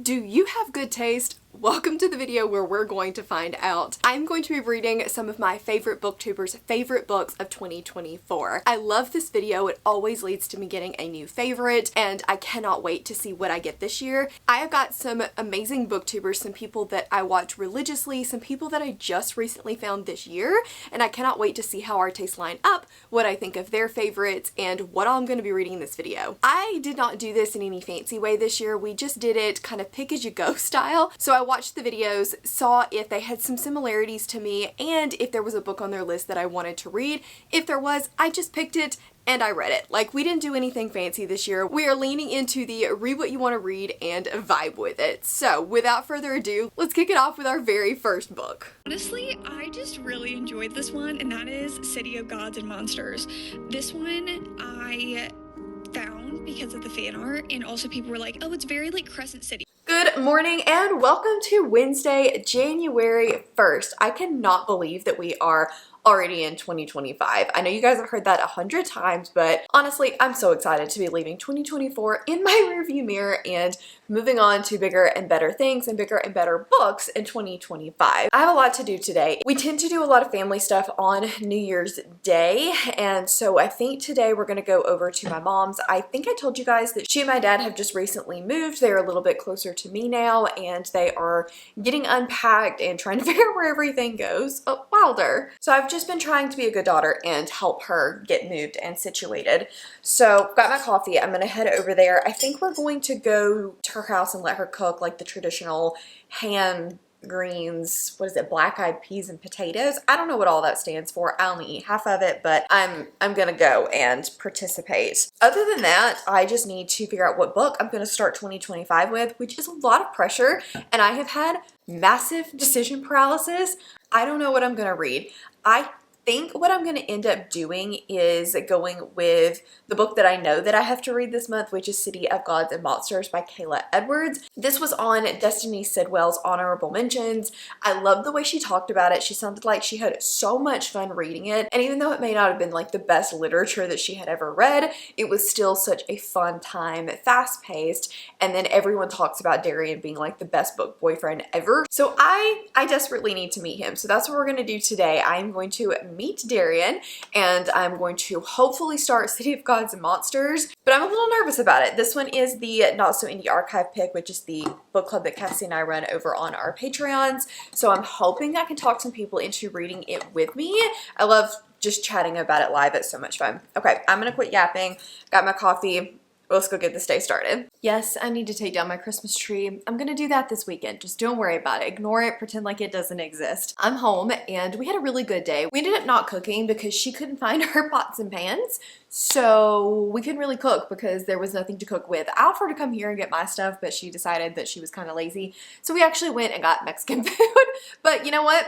Do you have good taste? Welcome to the video where we're going to find out. I'm going to be reading some of my favorite booktubers' favorite books of 2024. I love this video. It always leads to me getting a new favorite, and I cannot wait to see what I get this year. I have got some amazing booktubers, some people that I watch religiously, some people that I just recently found this year, and I cannot wait to see how our tastes line up, what I think of their favorites, and what I'm going to be reading in this video. I did not do this in any fancy way this year. We just did it kind of pick as you go style. So I watched the videos, saw if they had some similarities to me, and if there was a book on their list that I wanted to read. If there was, I just picked it and I read it. Like, we didn't do anything fancy this year. We are leaning into the read what you want to read and vibe with it. So without further ado, let's kick it off with our very first book. Honestly, I just really enjoyed this one, and that is City of Gods and Monsters. This one I found because of the fan art, and also people were like, oh, it's very like Crescent City. Good morning and welcome to Wednesday, January 1st. I cannot believe that we are already in 2025. I know you guys have heard that 100 times, but honestly, I'm so excited to be leaving 2024 in my rearview mirror and moving on to bigger and better things and bigger and better books in 2025. I have a lot to do today. We tend to do a lot of family stuff on New Year's Day, and so I think today we're gonna go over to my mom's. I think I told you guys that she and my dad have just recently moved. They're a little bit closer to me now, and they are getting unpacked and trying to figure out where everything goes. Oh, Wilder. So I've just been trying to be a good daughter and help her get moved and situated. So got my coffee. I'm gonna head over there. I think we're going to go to her house and let her cook like the traditional ham, greens, what is it, black-eyed peas and potatoes. I don't know what all that stands for. I only eat half of it, but I'm gonna go and participate. Other than that, I just need to figure out what book I'm gonna start 2025 with, which is a lot of pressure, and I have had massive decision paralysis. I don't know what I'm gonna read. I think what I'm going to end up doing is going with the book that I know that I have to read this month, which is City of Gods and Monsters by Kayla Edwards. This was on Destiny Sidwell's honorable mentions. I love the way she talked about it. She sounded like she had so much fun reading it, and even though it may not have been like the best literature that she had ever read, it was still such a fun time, fast-paced, and then everyone talks about Darian being like the best book boyfriend ever. So I desperately need to meet him. So that's what we're going to do today. I'm going to meet Darian, and I'm going to hopefully start City of Gods and Monsters, but I'm a little nervous about it. This one is the Not So Indie Archive pick, which is the book club that Cassie and I run over on our Patreons, so I'm hoping I can talk some people into reading it with me. I love just chatting about it live. It's so much fun. Okay, I'm gonna quit yapping. Got my coffee. Let's go get this day started. Yes, I need to take down my Christmas tree. I'm gonna do that this weekend. Just don't worry about it. Ignore it, pretend like it doesn't exist. I'm home and we had a really good day. We ended up not cooking because she couldn't find her pots and pans. So we couldn't really cook because there was nothing to cook with. I offered to come here and get my stuff, but she decided that she was kind of lazy. So we actually went and got Mexican food. But you know what?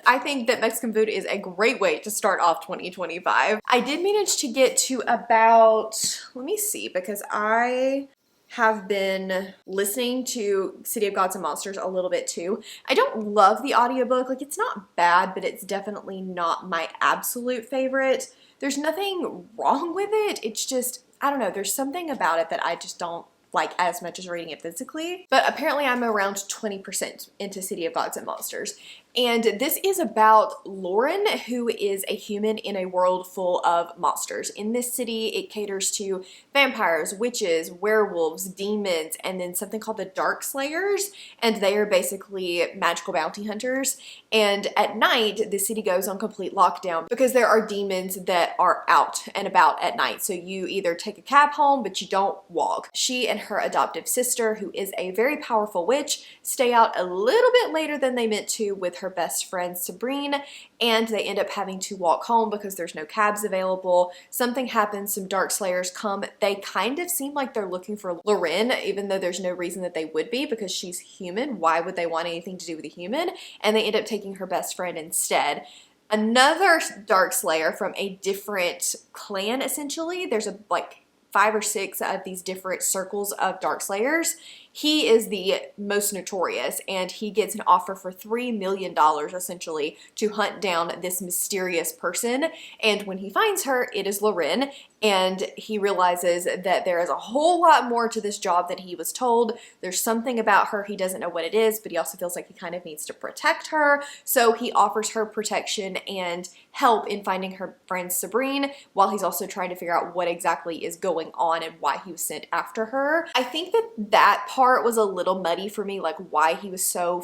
I think that Mexican food is a great way to start off 2025. I did manage to get to about, let me see, because I have been listening to City of Gods and Monsters a little bit too. I don't love the audiobook. Like, it's not bad, but it's definitely not my absolute favorite. There's nothing wrong with it. It's just, I don't know, there's something about it that I just don't like as much as reading it physically. But apparently I'm around 20% into City of Gods and Monsters. And this is about Lauren, who is a human in a world full of monsters. In this city, it caters to vampires, witches, werewolves, demons, and then something called the Dark Slayers. And they are basically magical bounty hunters. And at night, the city goes on complete lockdown because there are demons that are out and about at night. So you either take a cab home, but you don't walk. She and her adoptive sister, who is a very powerful witch, stay out a little bit later than they meant to with her best friend Sabrine, and they end up having to walk home because there's no cabs available. Something happens, some Dark Slayers come. They kind of seem like they're looking for Lauren, even though there's no reason that they would be because she's human. Why would they want anything to do with a human? And they end up taking her best friend instead. Another Dark Slayer from a different clan, essentially. There's like 5 or 6 of these different circles of Dark Slayers. he is the most notorious, and he gets an offer for $3 million essentially to hunt down this mysterious person. And when he finds her, it is Loren, and he realizes that there is a whole lot more to this job than he was told. There's something about her, he doesn't know what it is, but he also feels like he kind of needs to protect her. So he offers her protection and help in finding her friend Sabrine, while he's also trying to figure out what exactly is going on and why he was sent after her. I think that part was a little muddy for me, like why he was so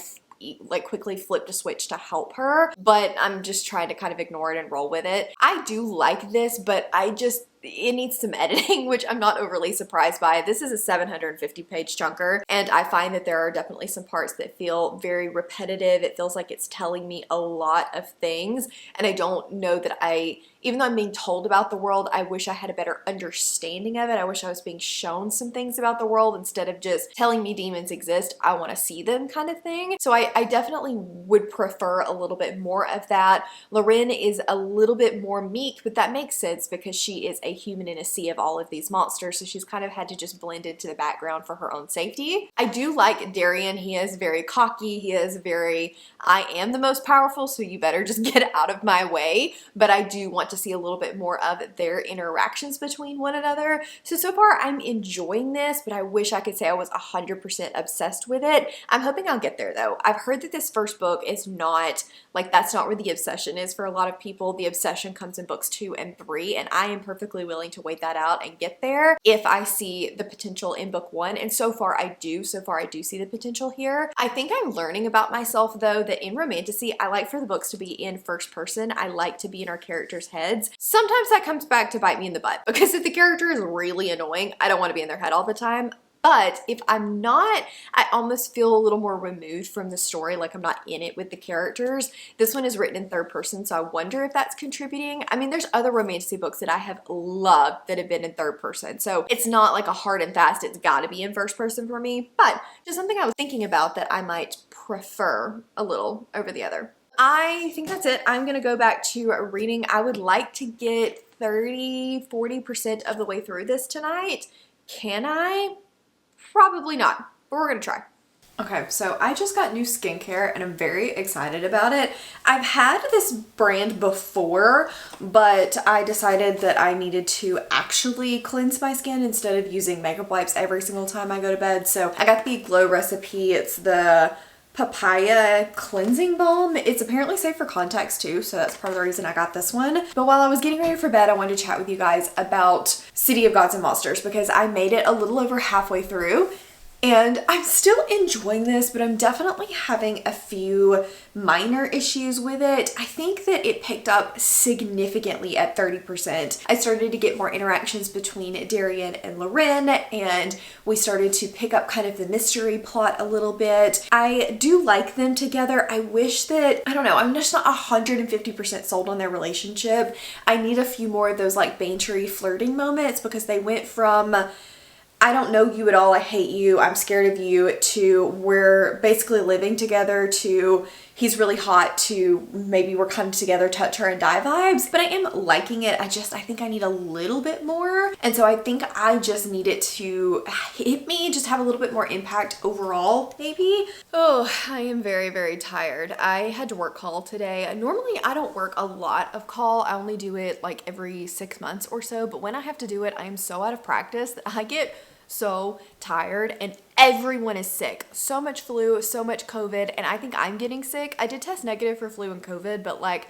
like quickly flipped a switch to help her, but I'm just trying to kind of ignore it and roll with it. I do like this, but it needs some editing, which I'm not overly surprised by. This is a 750 page chunker, and I find that there are definitely some parts that feel very repetitive. It feels like it's telling me a lot of things, and I don't know that even though I'm being told about the world, I wish I had a better understanding of it. I wish I was being shown some things about the world instead of just telling me demons exist, I want to see them kind of thing. So I definitely would prefer a little bit more of that. Loren is a little bit more meek, but that makes sense because she is a human in a sea of all of these monsters, so she's kind of had to just blend into the background for her own safety. I do like Darian. He is very cocky. He is very, I am the most powerful, so you better just get out of my way. But I do want to see a little bit more of their interactions between one another. So far I'm enjoying this, but I wish I could say I was 100% obsessed with it. I'm hoping I'll get there though. I've heard that this first book is not, like, that's not where the obsession is for a lot of people. The obsession comes in books 2 and 3, and I am perfectly willing to wait that out and get there if I see the potential in book 1, and so far I do see the potential here. I think I'm learning about myself though that in romantasy, I like for the books to be in first person. I like to be in our characters' heads. Sometimes that comes back to bite me in the butt, because if the character is really annoying, I don't want to be in their head all the time. But if I'm not, I almost feel a little more removed from the story, like I'm not in it with the characters. This one is written in third person, so I wonder if that's contributing. I mean, there's other romantasy books that I have loved that have been in third person, so it's not like a hard and fast, it's gotta be in first person for me, but just something I was thinking about that I might prefer a little over the other. I think that's it. I'm gonna go back to reading. I would like to get 30–40% of the way through this tonight. Can I? Probably not, but we're gonna try. Okay, so I just got new skincare and I'm very excited about it. I've had this brand before, but I decided that I needed to actually cleanse my skin instead of using makeup wipes every single time I go to bed. So I got the Glow recipe. It's the papaya cleansing balm. It's apparently safe for contacts too, so that's part of the reason I got this one. But while I was getting ready for bed, I wanted to chat with you guys about City of Gods and Monsters because I made it a little over halfway through. And I'm still enjoying this, but I'm definitely having a few minor issues with it. I think that it picked up significantly at 30%. I started to get more interactions between Darian and Loren, and we started to pick up kind of the mystery plot a little bit. I do like them together. I wish that, I don't know, I'm just not 150% sold on their relationship. I need a few more of those like bantery flirting moments because they went from I don't know you at all, I hate you, I'm scared of you, to we're basically living together, to he's really hot, to maybe we're kind of together, touch her and die vibes. But I am liking it. I think I need a little bit more. And so I think I just need it to hit me, just have a little bit more impact overall, maybe. Oh, I am very, very tired. I had to work call today. Normally I don't work a lot of call. I only do it like every 6 months or so. But when I have to do it, I am so out of practice that I get so tired and everyone is sick. So much flu, so much COVID, and I think I'm getting sick. I did test negative for flu and COVID, but like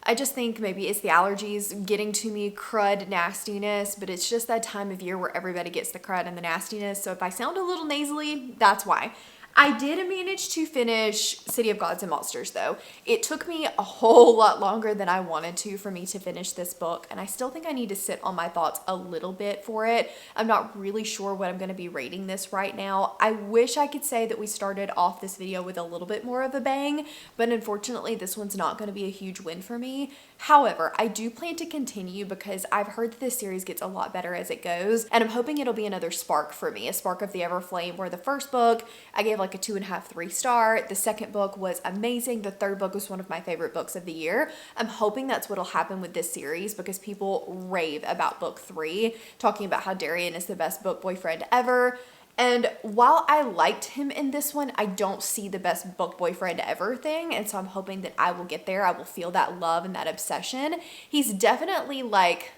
I just think maybe it's the allergies getting to me, crud nastiness, but it's just that time of year where everybody gets the crud and the nastiness. So if I sound a little nasally, that's why. I did manage to finish City of Gods and Monsters though. It took me a whole lot longer than I wanted to for me to finish this book, and I still think I need to sit on my thoughts a little bit for it. I'm not really sure what I'm going to be rating this right now. I wish I could say that we started off this video with a little bit more of a bang, but unfortunately this one's not going to be a huge win for me. However, I do plan to continue because I've heard that this series gets a lot better as it goes, and I'm hoping it'll be another spark for me, a spark of the Everflame, where the first book I gave like a 2.5, 3 star. The second book was amazing. The third book was one of my favorite books of the year. I'm hoping that's what'll happen with this series because people rave about book 3, talking about how Darian is the best book boyfriend ever. And while I liked him in this one, I don't see the best book boyfriend ever thing. And so I'm hoping that I will get there. I will feel that love and that obsession. He's definitely like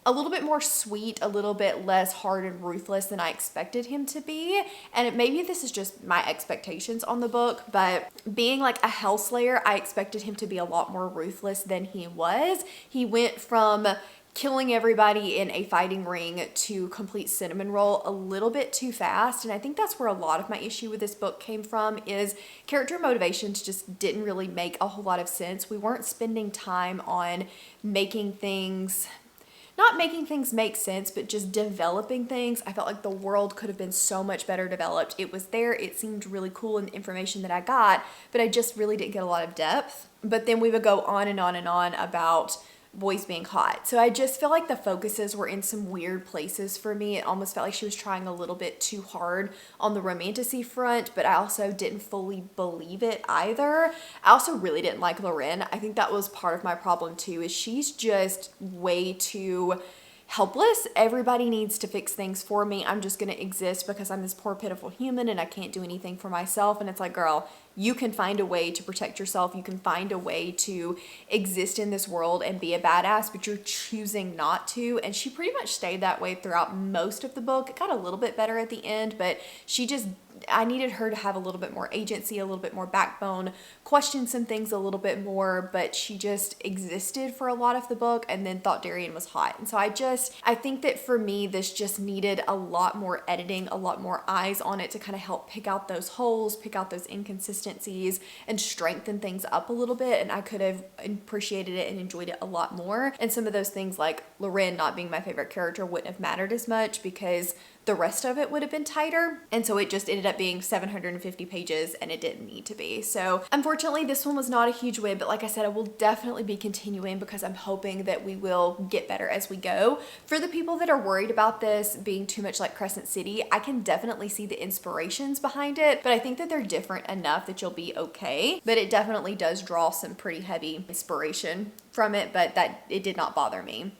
a little bit more sweet, a little bit less hard and ruthless than I expected him to be. And maybe this is just my expectations on the book, but being like a Hellslayer, I expected him to be a lot more ruthless than he was. He went from killing everybody in a fighting ring to complete cinnamon roll a little bit too fast. And I think that's where a lot of my issue with this book came from, is character motivations just didn't really make a whole lot of sense. We weren't spending time on making things, not making things make sense, but just developing things. I felt like the world could have been so much better developed. It was there, it seemed really cool in the information that I got, but I just really didn't get a lot of depth. But then we would go on and on and on about boys being hot. So I just feel like the focuses were in some weird places for me. It almost felt like she was trying a little bit too hard on the romantasy front, but I also didn't fully believe it either. I also really didn't like Loren. I think that was part of my problem too, is she's just way too helpless. Everybody needs to fix things for me. I'm just gonna exist because I'm this poor pitiful human and I can't do anything for myself. And it's like, girl, you can find a way to protect yourself. You can find a way to exist in this world and be a badass, but you're choosing not to. And she pretty much stayed that way throughout most of the book. It got a little bit better at the end, but I needed her to have a little bit more agency, a little bit more backbone, question some things a little bit more, but she just existed for a lot of the book and then thought Darian was hot. And so I think that for me, this just needed a lot more editing, a lot more eyes on it to kind of help pick out those holes, pick out those inconsistencies, and strengthen things up a little bit. And I could have appreciated it and enjoyed it a lot more. And some of those things, like Loren not being my favorite character, wouldn't have mattered as much because the rest of it would have been tighter. And so it just ended up being 750 pages and it didn't need to be. So unfortunately, this one was not a huge win, but like I said, I will definitely be continuing because I'm hoping that we will get better as we go. For the people that are worried about this being too much like Crescent City, I can definitely see the inspirations behind it, but I think that they're different enough that you'll be okay. But it definitely does draw some pretty heavy inspiration from it, but that it did not bother me.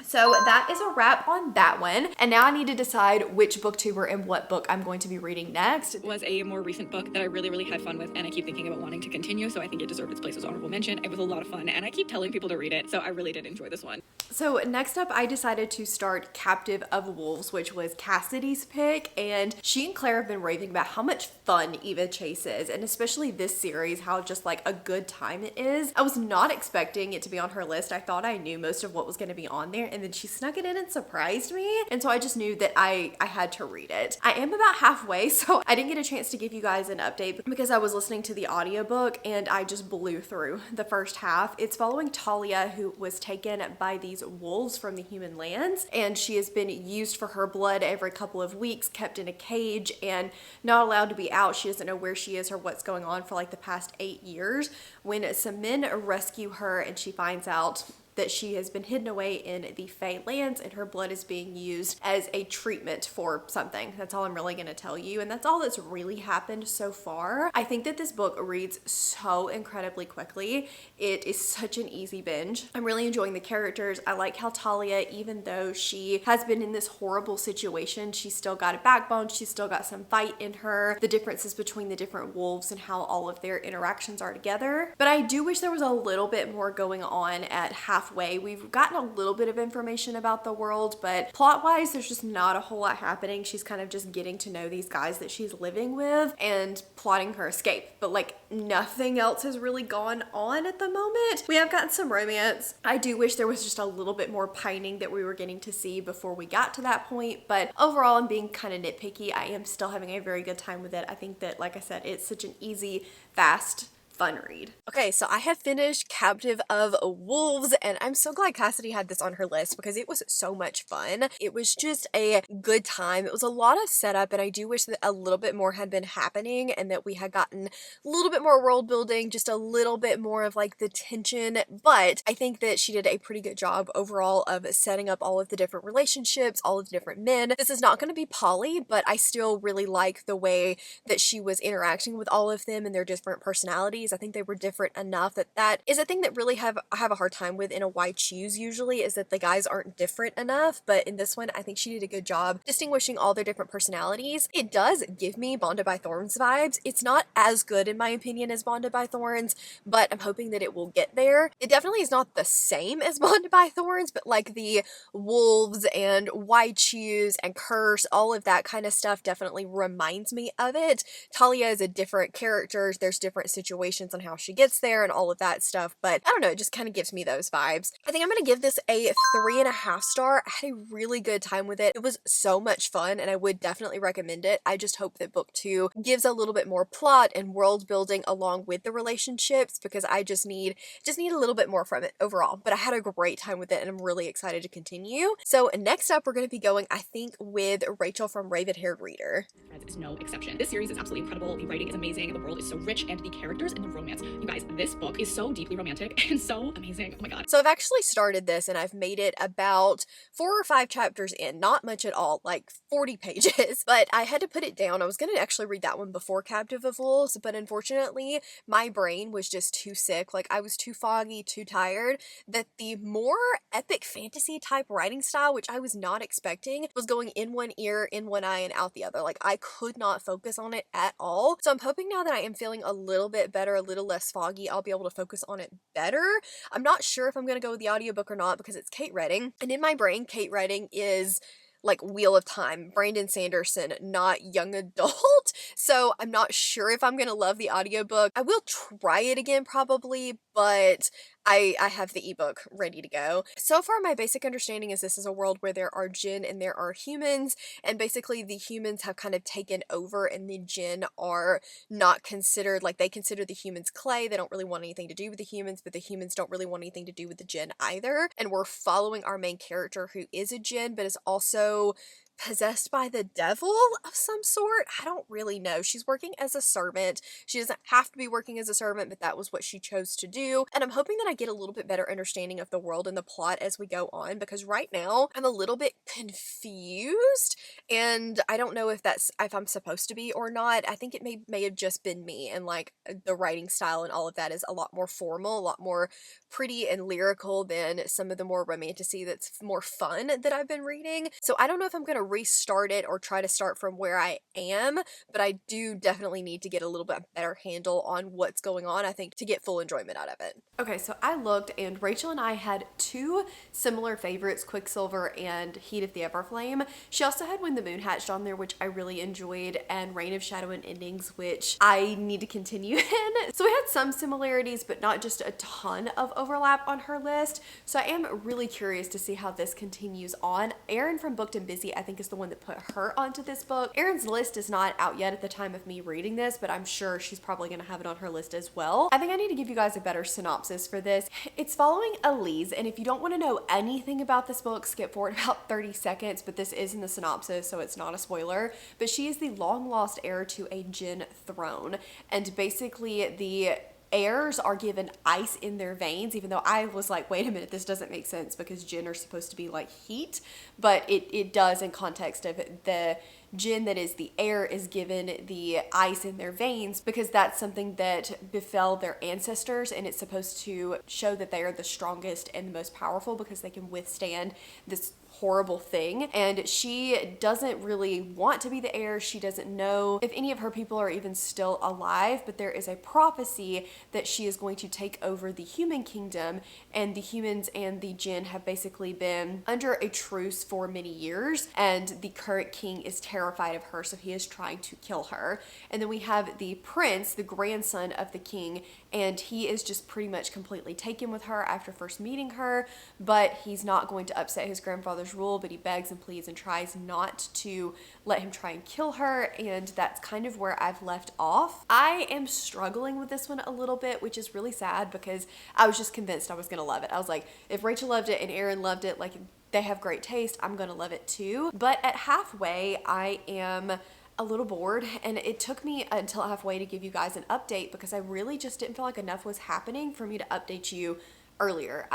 So that is a wrap on that one. And now I need to decide which booktuber and what book I'm going to be reading next. It was a more recent book that I really, really had fun with, and I keep thinking about wanting to continue, so I think it deserved its place as honorable mention. It was a lot of fun, and I keep telling people to read it, so I really did enjoy this one. So next up, I decided to start Captive of Wolves, which was Cassidy's pick, and she and Claire have been raving about how much fun Eva Chase is, and especially this series, how just like a good time it is. I was not expecting it to be on her list. I thought I knew most of what was going to be on there, and then she snuck it in and surprised me, and so I just knew that I had to read it. I am about halfway, so I didn't get a chance to give you guys an update because I was listening to the audiobook and I just blew through the first half. It's following Talia, who was taken by these wolves from the human lands, and she has been used for her blood every couple of weeks, kept in a cage and not allowed to be out. She doesn't know where she is or what's going on for like the past 8 years, when some men rescue her and she finds out that she has been hidden away in the Fey lands and her blood is being used as a treatment for something. That's all I'm really going to tell you, and that's all that's really happened so far. I think that this book reads so incredibly quickly. It is such an easy binge. I'm really enjoying the characters. I like how Talia, even though she has been in this horrible situation, she's still got a backbone. She's still got some fight in her. The differences between the different wolves and how all of their interactions are together. But I do wish there was a little bit more going on at halfway. We've gotten a little bit of information about the world, but plot-wise, there's just not a whole lot happening. She's kind of just getting to know these guys that she's living with and plotting her escape, but like nothing else has really gone on at the moment. We have gotten some romance. I do wish there was just a little bit more pining that we were getting to see before we got to that point, but overall, I'm being kind of nitpicky. I am still having a very good time with it. I think that, like I said, it's such an easy, fast, fun read. Okay, so I have finished Captive of Wolves, and I'm so glad Cassidy had this on her list because it was so much fun. It was just a good time. It was a lot of setup, and I do wish that a little bit more had been happening and that we had gotten a little bit more world building, just a little bit more of like the tension, but I think that she did a pretty good job overall of setting up all of the different relationships, all of the different men. This is not going to be Polly, but I still really like the way that she was interacting with all of them and their different personalities. personalities. I think they were different enough that that is a thing that really I have a hard time with in a why choose usually, is that the guys aren't different enough. But in this one, I think she did a good job distinguishing all their different personalities. It does give me Bonded by Thorns vibes. It's not as good in my opinion as Bonded by Thorns, but I'm hoping that it will get there. It definitely is not the same as Bonded by Thorns, but like the wolves and why choose and curse, all of that kind of stuff definitely reminds me of it. Talia is a different character. There's different situations on how she gets there and all of that stuff, but I don't know, it just kind of gives me those vibes. I think I'm gonna give this a 3.5 star. I had a really good time with it. It was so much fun and I would definitely recommend it. I just hope that book 2 gives a little bit more plot and world building along with the relationships, because I just need a little bit more from it overall. But I had a great time with it and I'm really excited to continue. So next up we're going to be going, I think, with Rachel from Raven Haired Reader. Is no exception. This series is absolutely incredible. The writing is amazing. The world is so rich, and the characters and the romance. You guys, this book is so deeply romantic and so amazing. Oh my god. So I've actually started this and I've made it about 4 or 5 chapters in. Not much at all, like 40 pages. But I had to put it down. I was going to actually read that one before Captive of Wolves, but unfortunately my brain was just too sick. Like I was too foggy, too tired, that the more epic fantasy type writing style, which I was not expecting, was going in one ear, in one eye, and out the other. Like I could not focus on it at all. So I'm hoping now that I am feeling a little bit better, a little less foggy, I'll be able to focus on it better. I'm not sure if I'm going to go with the audiobook or not because it's Kate Redding. And in my brain, Kate Redding is like Wheel of Time, Brandon Sanderson, not young adult. So I'm not sure if I'm gonna love the audiobook. I will try it again probably, but I have the ebook ready to go. So far, my basic understanding is this is a world where there are jinn and there are humans, and basically the humans have kind of taken over and the jinn are not considered, like they consider the humans clay. They don't really want anything to do with the humans, but the humans don't really want anything to do with the jinn either. And we're following our main character who is a jinn, but is also possessed by the devil of some sort. I don't really know. She's working as a servant. She doesn't have to be working as a servant, but that was what she chose to do. And I'm hoping that I get a little bit better understanding of the world and the plot as we go on, because right now I'm a little bit confused and I don't know if I'm supposed to be or not. I think it may have just been me, and like the writing style and all of that is a lot more formal, a lot more pretty and lyrical than some of the more romantasy that's more fun that I've been reading. So I don't know if I'm gonna restart it or try to start from where I am, but I do definitely need to get a little bit better handle on what's going on, I think, to get full enjoyment out of it. Okay, so I looked and Rachel and I had 2 similar favorites, Quicksilver and Heat of the Everflame. She also had When the Moon Hatched on there, which I really enjoyed, and Reign of Shadow and Endings, which I need to continue in. So we had some similarities, but not just a ton of overlap on her list. So I am really curious to see how this continues on. Erin from Booked and Busy, I think, is the one that put her onto this book. Erin's list is not out yet at the time of me reading this, but I'm sure she's probably going to have it on her list as well. I think I need to give you guys a better synopsis for this. It's following Elise, and if you don't want to know anything about this book, skip forward about 30 seconds, but this is in the synopsis, so it's not a spoiler. But she is the long-lost heir to a jinn throne, and basically the heirs are given ice in their veins, even though I was like, wait a minute, this doesn't make sense because jinn are supposed to be like heat, but it does in context of the jinn that is the heir is given the ice in their veins because that's something that befell their ancestors, and it's supposed to show that they are the strongest and the most powerful because they can withstand this horrible thing. And she doesn't really want to be the heir. She doesn't know if any of her people are even still alive, but there is a prophecy that she is going to take over the human kingdom, and the humans and the jinn have basically been under a truce for many years, and the current king is terrified of her, so he is trying to kill her. And then we have the prince, the grandson of the king, and he is just pretty much completely taken with her after first meeting her, but he's not going to upset his grandfather's rule, but he begs and pleads and tries not to let him try and kill her, and that's kind of where I've left off. I am struggling with this one a little bit, which is really sad because I was just convinced I was gonna love it. I was like, if Rachel loved it and Erin loved it, like they have great taste, I'm gonna love it too. But at halfway, I am a little bored, and it took me until halfway to give you guys an update because I really just didn't feel like enough was happening for me to update you earlier.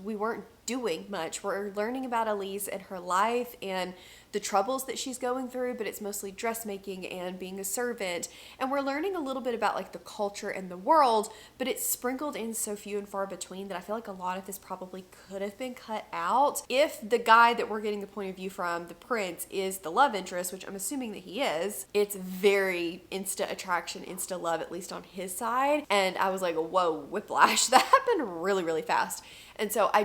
We weren't doing much. We're learning about Elise and her life and the troubles that she's going through, but it's mostly dressmaking and being a servant. And we're learning a little bit about like the culture and the world, but it's sprinkled in so few and far between that I feel like a lot of this probably could have been cut out. If the guy that we're getting the point of view from, the prince, is the love interest, which I'm assuming that he is, it's very insta attraction, insta love, at least on his side. And I was like, whoa, whiplash. That happened really, really fast. And so I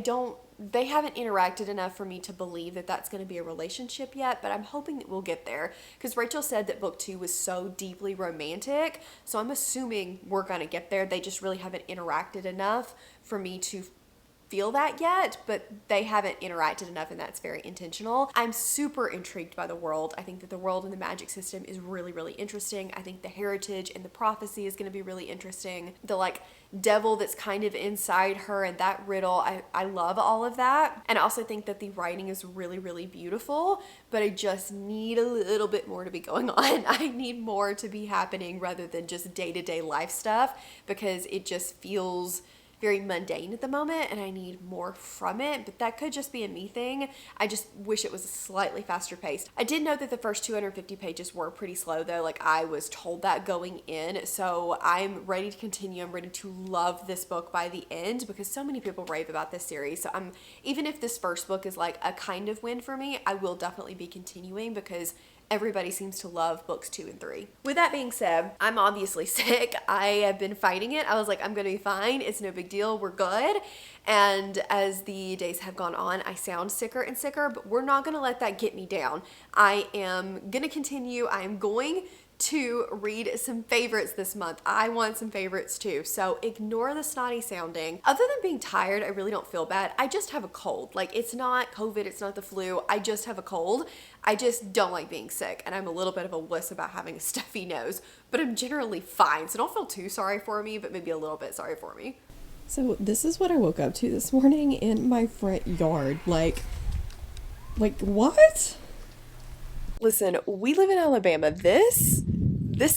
don't, they haven't interacted enough for me to believe that that's going to be a relationship yet, but I'm hoping that we'll get there, because Rachel said that book 2 was so deeply romantic, so I'm assuming we're going to get there. They just really haven't interacted enough for me to feel that yet, but they haven't interacted enough, and that's very intentional. I'm super intrigued by the world. I think that the world and the magic system is really, really interesting. I think the heritage and the prophecy is going to be really interesting. The like devil that's kind of inside her and that riddle, I love all of that. And I also think that the writing is really, really beautiful, but I just need a little bit more to be going on. I need more to be happening rather than just day-to-day life stuff, because it just feels very mundane at the moment and I need more from it, but that could just be a me thing. I just wish it was a slightly faster pace. I did know that the first 250 pages were pretty slow though, like I was told that going in, so I'm ready to continue. I'm ready to love this book by the end because so many people rave about this series. So even if this first book is like a kind of win for me, I will definitely be continuing because everybody seems to love books 2 and 3. With that being said, I'm obviously sick. I have been fighting it. I was like, I'm gonna be fine. It's no big deal. We're good. And as the days have gone on, I sound sicker and sicker, but we're not gonna let that get me down. I am gonna continue. I am going to read some favorites this month. I want some favorites too, so ignore the snotty sounding. Other than being tired, I really don't feel bad. I just have a cold. Like, it's not COVID, it's not the flu. I just have a cold. I just don't like being sick, and I'm a little bit of a wuss about having a stuffy nose, but I'm generally fine, so don't feel too sorry for me, but maybe a little bit sorry for me. So this is what I woke up to this morning in my front yard. Like what? Listen, we live in Alabama. This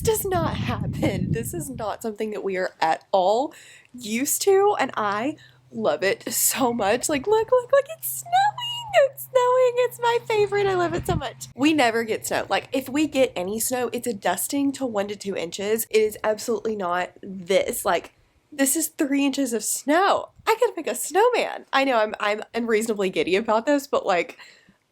does not happen. This is not something that we are at all used to, and I love it so much. Like, look, it's snowing. It's snowing. It's my favorite. I love it so much. We never get snow. Like, if we get any snow, it's a dusting to 1 to 2 inches. It is absolutely not this. Like, this is 3 inches of snow. I could make a snowman. I know I'm unreasonably giddy about this, but like,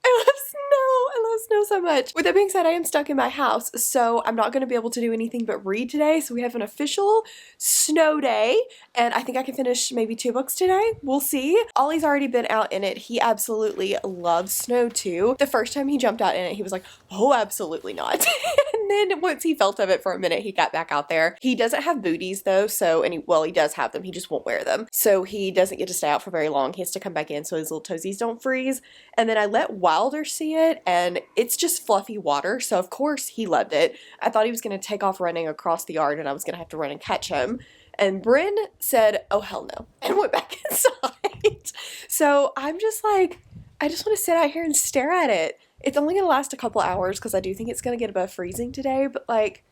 I love snow. I love snow so much. With that being said, I am stuck in my house, so I'm not going to be able to do anything but read today. So we have an official snow day, and I think I can finish maybe 2 books today. We'll see. Ollie's already been out in it. He absolutely loves snow too. The first time he jumped out in it, he was like, oh, absolutely not. And then once he felt of it for a minute, he got back out there. He doesn't have booties though, so, he does have them. He just won't wear them. So he doesn't get to stay out for very long. He has to come back in so his little toesies don't freeze. And then I let Wilder see it, and it's just fluffy water, so of course he loved it. I thought he was going to take off running across the yard and I was going to have to run and catch him. And Bryn said, oh hell no, and went back inside. So I'm just like, I just want to sit out here and stare at it. It's only going to last a couple hours because I do think it's going to get above freezing today, but like,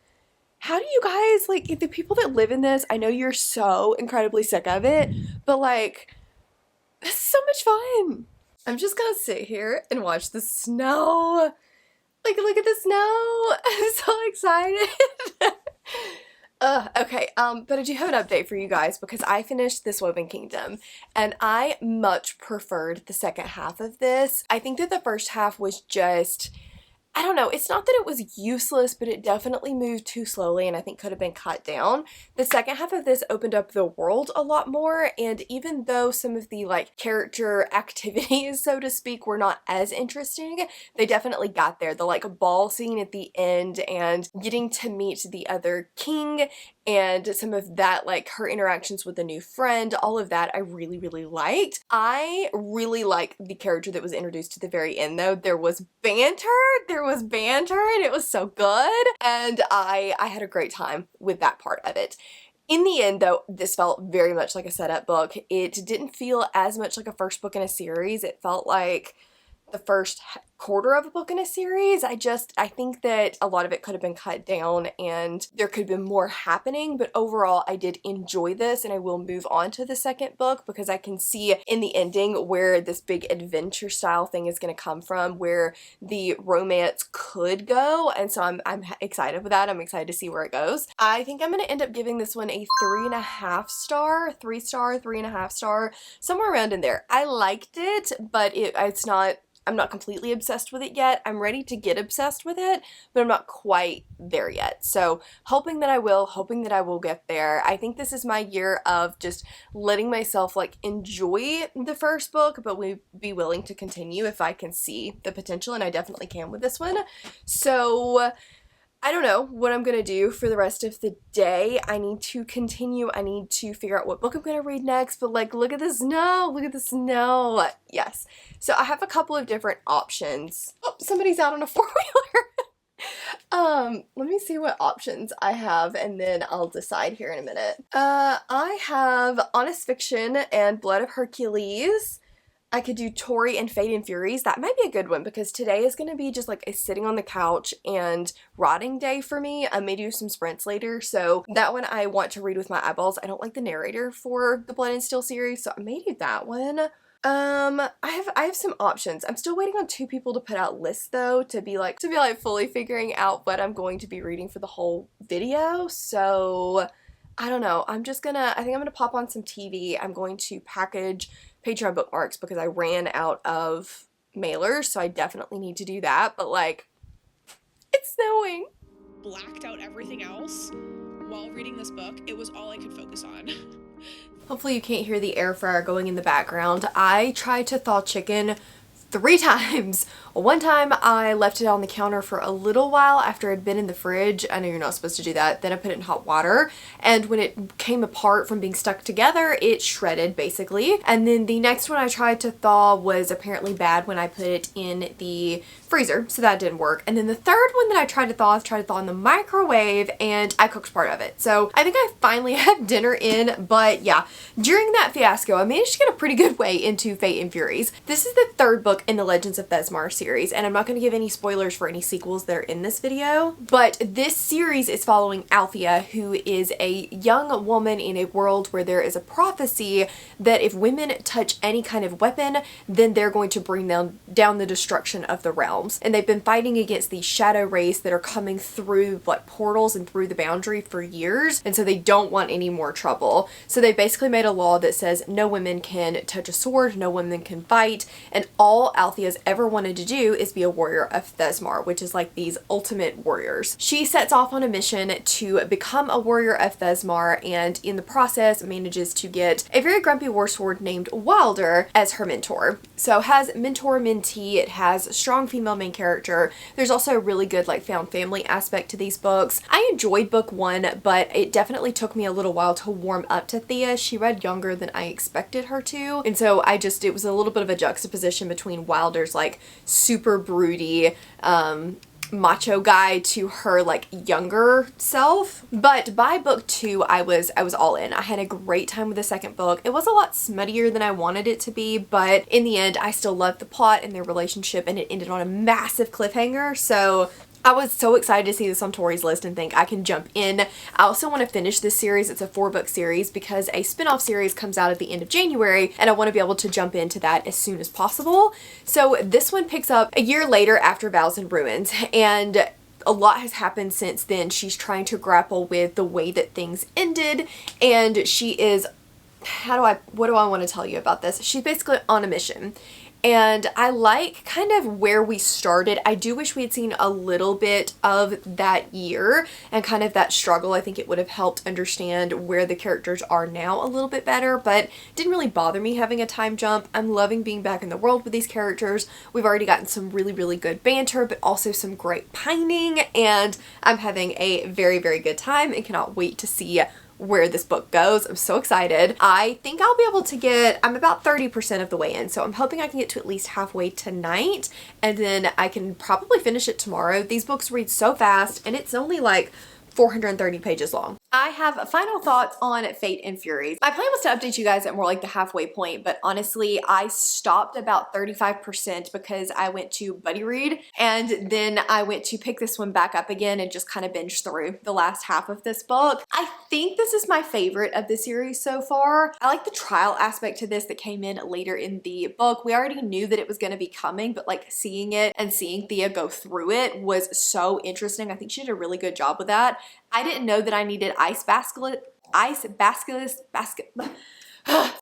how do you guys, like, if the people that live in this, I know you're so incredibly sick of it, but like, this is so much fun. I'm just gonna sit here and watch the snow. Like, look at the snow. I'm so excited. Okay, but I do have an update for you guys because I finished This Woven Kingdom and I much preferred the second half of this. I think that the first half was just, I don't know, it's not that it was useless, but it definitely moved too slowly and I think could have been cut down. The second half of this opened up the world a lot more, and even though some of the like character activities, so to speak, were not as interesting, they definitely got there. The like ball scene at the end and getting to meet the other king and some of that, like her interactions with a new friend, all of that I really, really liked. I really like the character that was introduced to the very end though. There was banter and it was so good, and I had a great time with that part of it. In the end though, this felt very much like a setup book. It didn't feel as much like a first book in a series. It felt like the first quarter of a book in a series. I think that a lot of it could have been cut down and there could have been more happening, but overall I did enjoy this and I will move on to the second book because I can see in the ending where this big adventure style thing is going to come from, where the romance could go, and so I'm excited with that. I'm excited to see where it goes. I think I'm going to end up giving this one a 3.5 star, 3 star, 3.5 star, somewhere around in there. I liked it, but it's not, I'm not completely obsessed with it yet. I'm ready to get obsessed with it, but I'm not quite there yet. So hoping that I will get there. I think this is my year of just letting myself like enjoy the first book, but be willing to continue if I can see the potential, and I definitely can with this one. So I don't know what I'm going to do for the rest of the day. I need to continue. I need to figure out what book I'm going to read next. But like, look at the snow. Look at the snow. Yes. So I have a couple of different options. Oh, somebody's out on a four-wheeler. Let me see what options I have and then I'll decide here in a minute. I have Honest Fiction and Blood of Hercules. I could do Tori and Fate and Furies. That might be a good one because today is going to be just like a sitting on the couch and rotting day for me. I may do some sprints later, so that one I want to read with my eyeballs. I don't like the narrator for the Blood and Steel series, so I may do that one. I have some options. I'm still waiting on 2 people to put out lists though, to be like fully figuring out what I'm going to be reading for the whole video. So I don't know. I think I'm gonna pop on some TV. I'm going to package Patreon bookmarks because I ran out of mailers, so I definitely need to do that. But like, it's snowing. Blacked out everything else while reading this book. It was all I could focus on. Hopefully you can't hear the air fryer going in the background. I tried to thaw chicken 3 times. One time I left it on the counter for a little while after it had been in the fridge. I know you're not supposed to do that. Then I put it in hot water, and when it came apart from being stuck together, it shredded basically. And then the next one I tried to thaw was apparently bad when I put it in the freezer, so that didn't work. And then the third one that I tried to thaw in the microwave, and I cooked part of it. So I think I finally have dinner in, but yeah, during that fiasco, I managed to get a pretty good way into Fate and Furies. This is the 3rd book in the Legends of Thesmar series, and I'm not going to give any spoilers for any sequels that are in this video, but this series is following Althea, who is a young woman in a world where there is a prophecy that if women touch any kind of weapon, then they're going to bring down the destruction of the realms. And they've been fighting against these shadow rays that are coming through what portals and through the boundary for years, and so they don't want any more trouble. So they basically made a law that says no women can touch a sword, no women can fight, and all Althea's ever wanted to do is be a warrior of Thesmar, which is like these ultimate warriors. She sets off on a mission to become a warrior of Thesmar, and in the process manages to get a very grumpy warsword named Wilder as her mentor. So it has mentor-mentee, it has strong female main character. There's also a really good like found family aspect to these books. I enjoyed book 1, but it definitely took me a little while to warm up to Thea. She read younger than I expected her to, and so it was a little bit of a juxtaposition between Wilder's like super broody macho guy to her like younger self. But by book 2 I was all in. I had a great time with the second book. It was a lot smuttier than I wanted it to be, but in the end I still loved the plot and their relationship, and it ended on a massive cliffhanger. So I was so excited to see this on Tori's list and think I can jump in. I also want to finish this series. It's a 4-book series because a spin-off series comes out at the end of January, and I want to be able to jump into that as soon as possible. So this one picks up a year later after Vows and Ruins, and a lot has happened since then. She's trying to grapple with the way that things ended, and she is, what do I want to tell you about this? She's basically on a mission. And I like kind of where we started. I do wish we had seen a little bit of that year and kind of that struggle. I think it would have helped understand where the characters are now a little bit better, but it didn't really bother me having a time jump. I'm loving being back in the world with these characters. We've already gotten some really, really good banter, but also some great pining, and I'm having a very, very good time and cannot wait to see where this book goes. I'm so excited. I think I'll be able to I'm about 30% of the way in, so I'm hoping I can get to at least halfway tonight, and then I can probably finish it tomorrow. These books read so fast, and it's only like 430 pages long. I have final thoughts on Fate and Furies. My plan was to update you guys at more like the halfway point, but honestly, I stopped about 35% because I went to buddy read, and then I went to pick this one back up again and just kind of binge through the last half of this book. I think this is my favorite of the series so far. I like the trial aspect to this that came in later in the book. We already knew that it was going to be coming, but like seeing it and seeing Thea go through it was so interesting. I think she did a really good job with that. I didn't know that I needed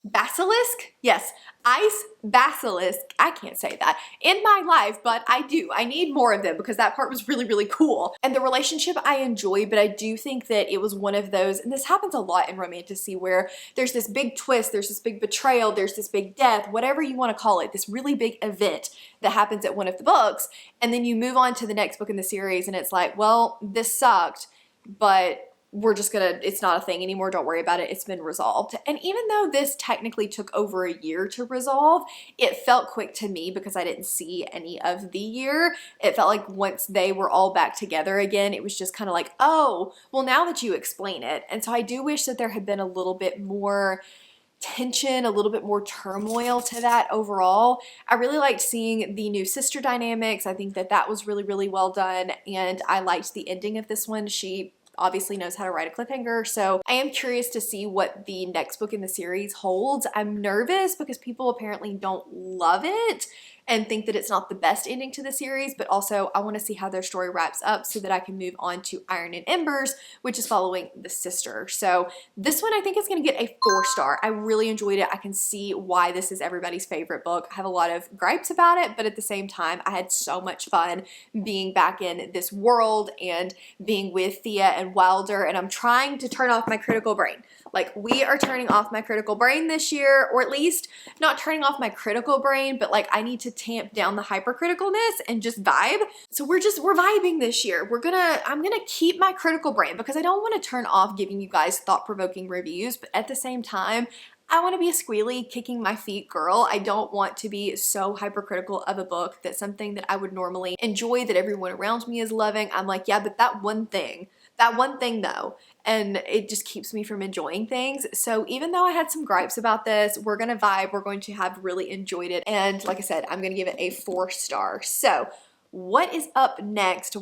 basilisk? Yes, ice basilisk. I can't say that in my life, but I do. I need more of them because that part was really, really cool. And the relationship I enjoy, but I do think that it was one of those, and this happens a lot in romantasy, where there's this big twist, there's this big betrayal, there's this big death, whatever you want to call it, this really big event that happens at one of the books, and then you move on to the next book in the series and it's like, well, this sucked, but we're just gonna, it's not a thing anymore, don't worry about it, it's been resolved. And even though this technically took over a year to resolve, it felt quick to me because I didn't see any of the year. It felt like once they were all back together again, it was just kind of like, oh, well, now that you explain it. And so I do wish that there had been a little bit more tension, a little bit more turmoil to that overall. I really liked seeing the new sister dynamics. I think that that was really, really well done, and I liked the ending of this one. She obviously knows how to write a cliffhanger, so I am curious to see what the next book in the series holds. I'm nervous because people apparently don't love it and think that it's not the best ending to the series, but also I want to see how their story wraps up so that I can move on to Iron and Embers, which is following the sister. So this one I think is going to get a 4-star. I really enjoyed it. I can see why this is everybody's favorite book. I have a lot of gripes about it, but at the same time, I had so much fun being back in this world and being with Thea and Wilder, and I'm trying to turn off my critical brain. Like, we are turning off my critical brain this year, or at least not turning off my critical brain, but like I need to tamp down the hypercriticalness and just vibe. So we're vibing this year. I'm gonna keep my critical brain because I don't want to turn off giving you guys thought-provoking reviews, but at the same time, I want to be a squealy, kicking my feet girl. I don't want to be so hypercritical of a book that something that I would normally enjoy, that everyone around me is loving, I'm like, yeah, but that one thing though, and it just keeps me from enjoying things. So even though I had some gripes about this, we're gonna vibe, we're going to have really enjoyed it, and like I said, I'm gonna give it a 4-star. So what is up next?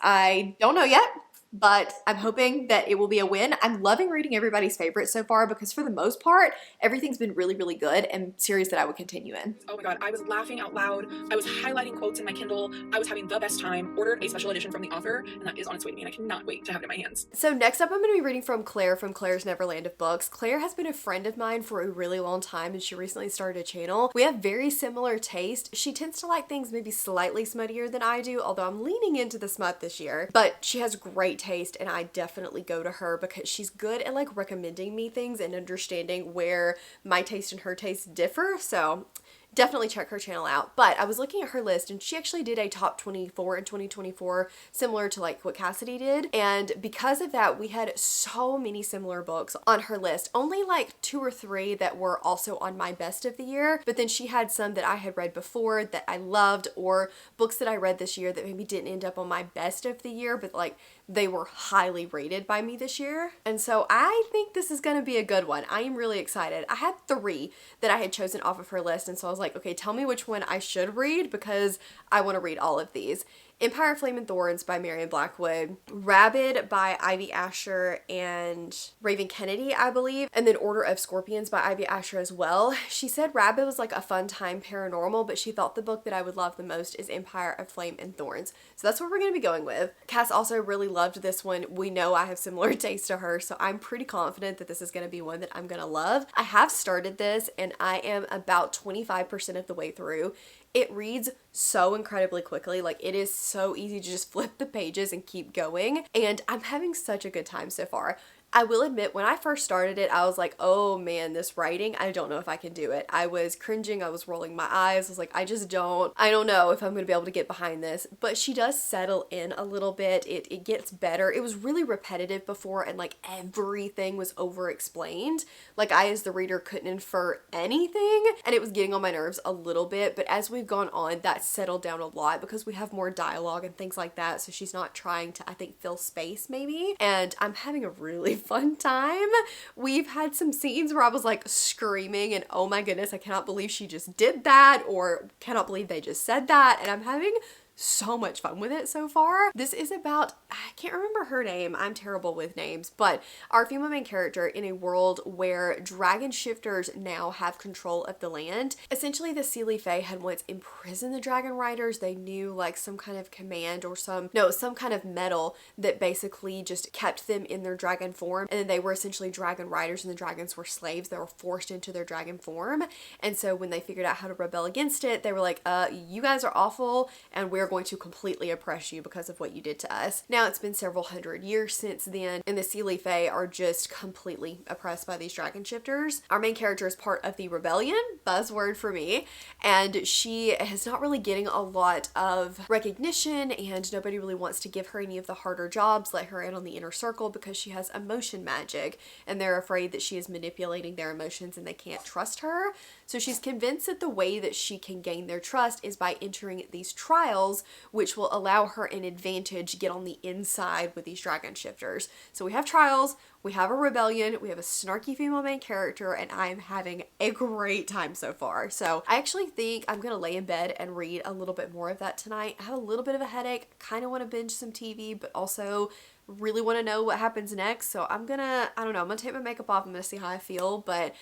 I don't know yet, but I'm hoping that it will be a win. I'm loving reading everybody's favorites so far because for the most part, everything's been really, really good and series that I would continue in. Oh my god, I was laughing out loud. I was highlighting quotes in my Kindle. I was having the best time. Ordered a special edition from the author, and that is on its way to me, and I cannot wait to have it in my hands. So next up, I'm going to be reading from Claire's Neverland of Books. Claire has been a friend of mine for a really long time, and she recently started a channel. We have very similar taste. She tends to like things maybe slightly smuttier than I do, although I'm leaning into the smut this year, but she has great taste, and I definitely go to her because she's good at like recommending me things and understanding where my taste and her taste differ. So definitely check her channel out. But I was looking at her list and she actually did a top 24 in 2024, similar to like what Cassidy did. And because of that, we had so many similar books on her list. Only like 2 or 3 that were also on my best of the year. But then she had some that I had read before that I loved, or books that I read this year that maybe didn't end up on my best of the year, but like they were highly rated by me this year. And so I think this is going to be a good one. I am really excited. I had 3 that I had chosen off of her list, and so I was like, okay, tell me which one I should read because I want to read all of these. Empire, Flame, and Thorns by Marian Blackwood, Rabid by Ivy Asher and Raven Kennedy, I believe, and then Order of Scorpions by Ivy Asher as well. She said Rabid was like a fun time paranormal, but she thought the book that I would love the most is Empire of Flame and Thorns. So that's what we're going to be going with. Cass also really loved this one. We know I have similar taste to her, so I'm pretty confident that this is going to be one that I'm going to love. I have started this and I am about 25% of the way through. It reads so incredibly quickly. Like, it is so easy to just flip the pages and keep going. And I'm having such a good time so far. I will admit, when I first started it, I was like, oh man, this writing, I don't know if I can do it. I was cringing, I was rolling my eyes, I was like, I don't know if I'm gonna be able to get behind this. But she does settle in a little bit, it gets better. It was really repetitive before, and like everything was over explained. Like I, as the reader, couldn't infer anything, and it was getting on my nerves a little bit. But as we've gone on, that settled down a lot because we have more dialogue and things like that. So she's not trying to, I think, fill space maybe. And I'm having a really fun time. We've had some scenes where I was like screaming and oh my goodness, I cannot believe she just did that, or cannot believe they just said that. And I'm having so much fun with it so far. This is about, I can't remember her name, I'm terrible with names, but our female main character in a world where dragon shifters now have control of the land. Essentially, the Seelie Fae had once imprisoned the dragon riders. They knew like some kind of command or some kind of metal that basically just kept them in their dragon form, and then they were essentially dragon riders and the dragons were slaves. They were forced into their dragon form. And so when they figured out how to rebel against it, they were like, you guys are awful and we're going to completely oppress you because of what you did to us. Now it's been several hundred years since then, and the Seelie Fae are just completely oppressed by these dragon shifters. Our main character is part of the rebellion, buzzword for me, and she is not really getting a lot of recognition, and nobody really wants to give her any of the harder jobs, let her in on the inner circle, because she has emotion magic, and they're afraid that she is manipulating their emotions and they can't trust her. So she's convinced that the way that she can gain their trust is by entering these trials, which will allow her an advantage to get on the inside with these dragon shifters. So we have trials, we have a rebellion, we have a snarky female main character, and I'm having a great time so far. So I actually think I'm gonna lay in bed and read a little bit more of that tonight. I have a little bit of a headache, kind of want to binge some TV, but also really want to know what happens next. So I'm gonna take my makeup off, I'm gonna see how I feel, but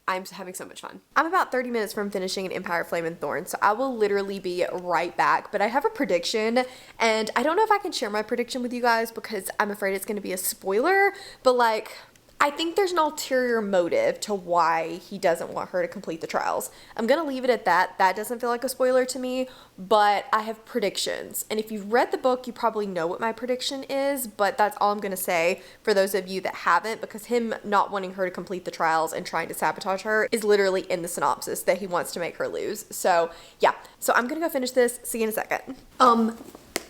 I'm having so much fun. I'm about 30 minutes from finishing an Empire Flame and Thorn, so I will literally be right back. But I have a prediction, and I don't know if I can share my prediction with you guys because I'm afraid it's going to be a spoiler, but like, I think there's an ulterior motive to why he doesn't want her to complete the trials. I'm going to leave it at that. That doesn't feel like a spoiler to me, but I have predictions. And if you've read the book, you probably know what my prediction is, but that's all I'm going to say for those of you that haven't, because him not wanting her to complete the trials and trying to sabotage her is literally in the synopsis that he wants to make her lose. So yeah, so I'm going to go finish this. See you in a second.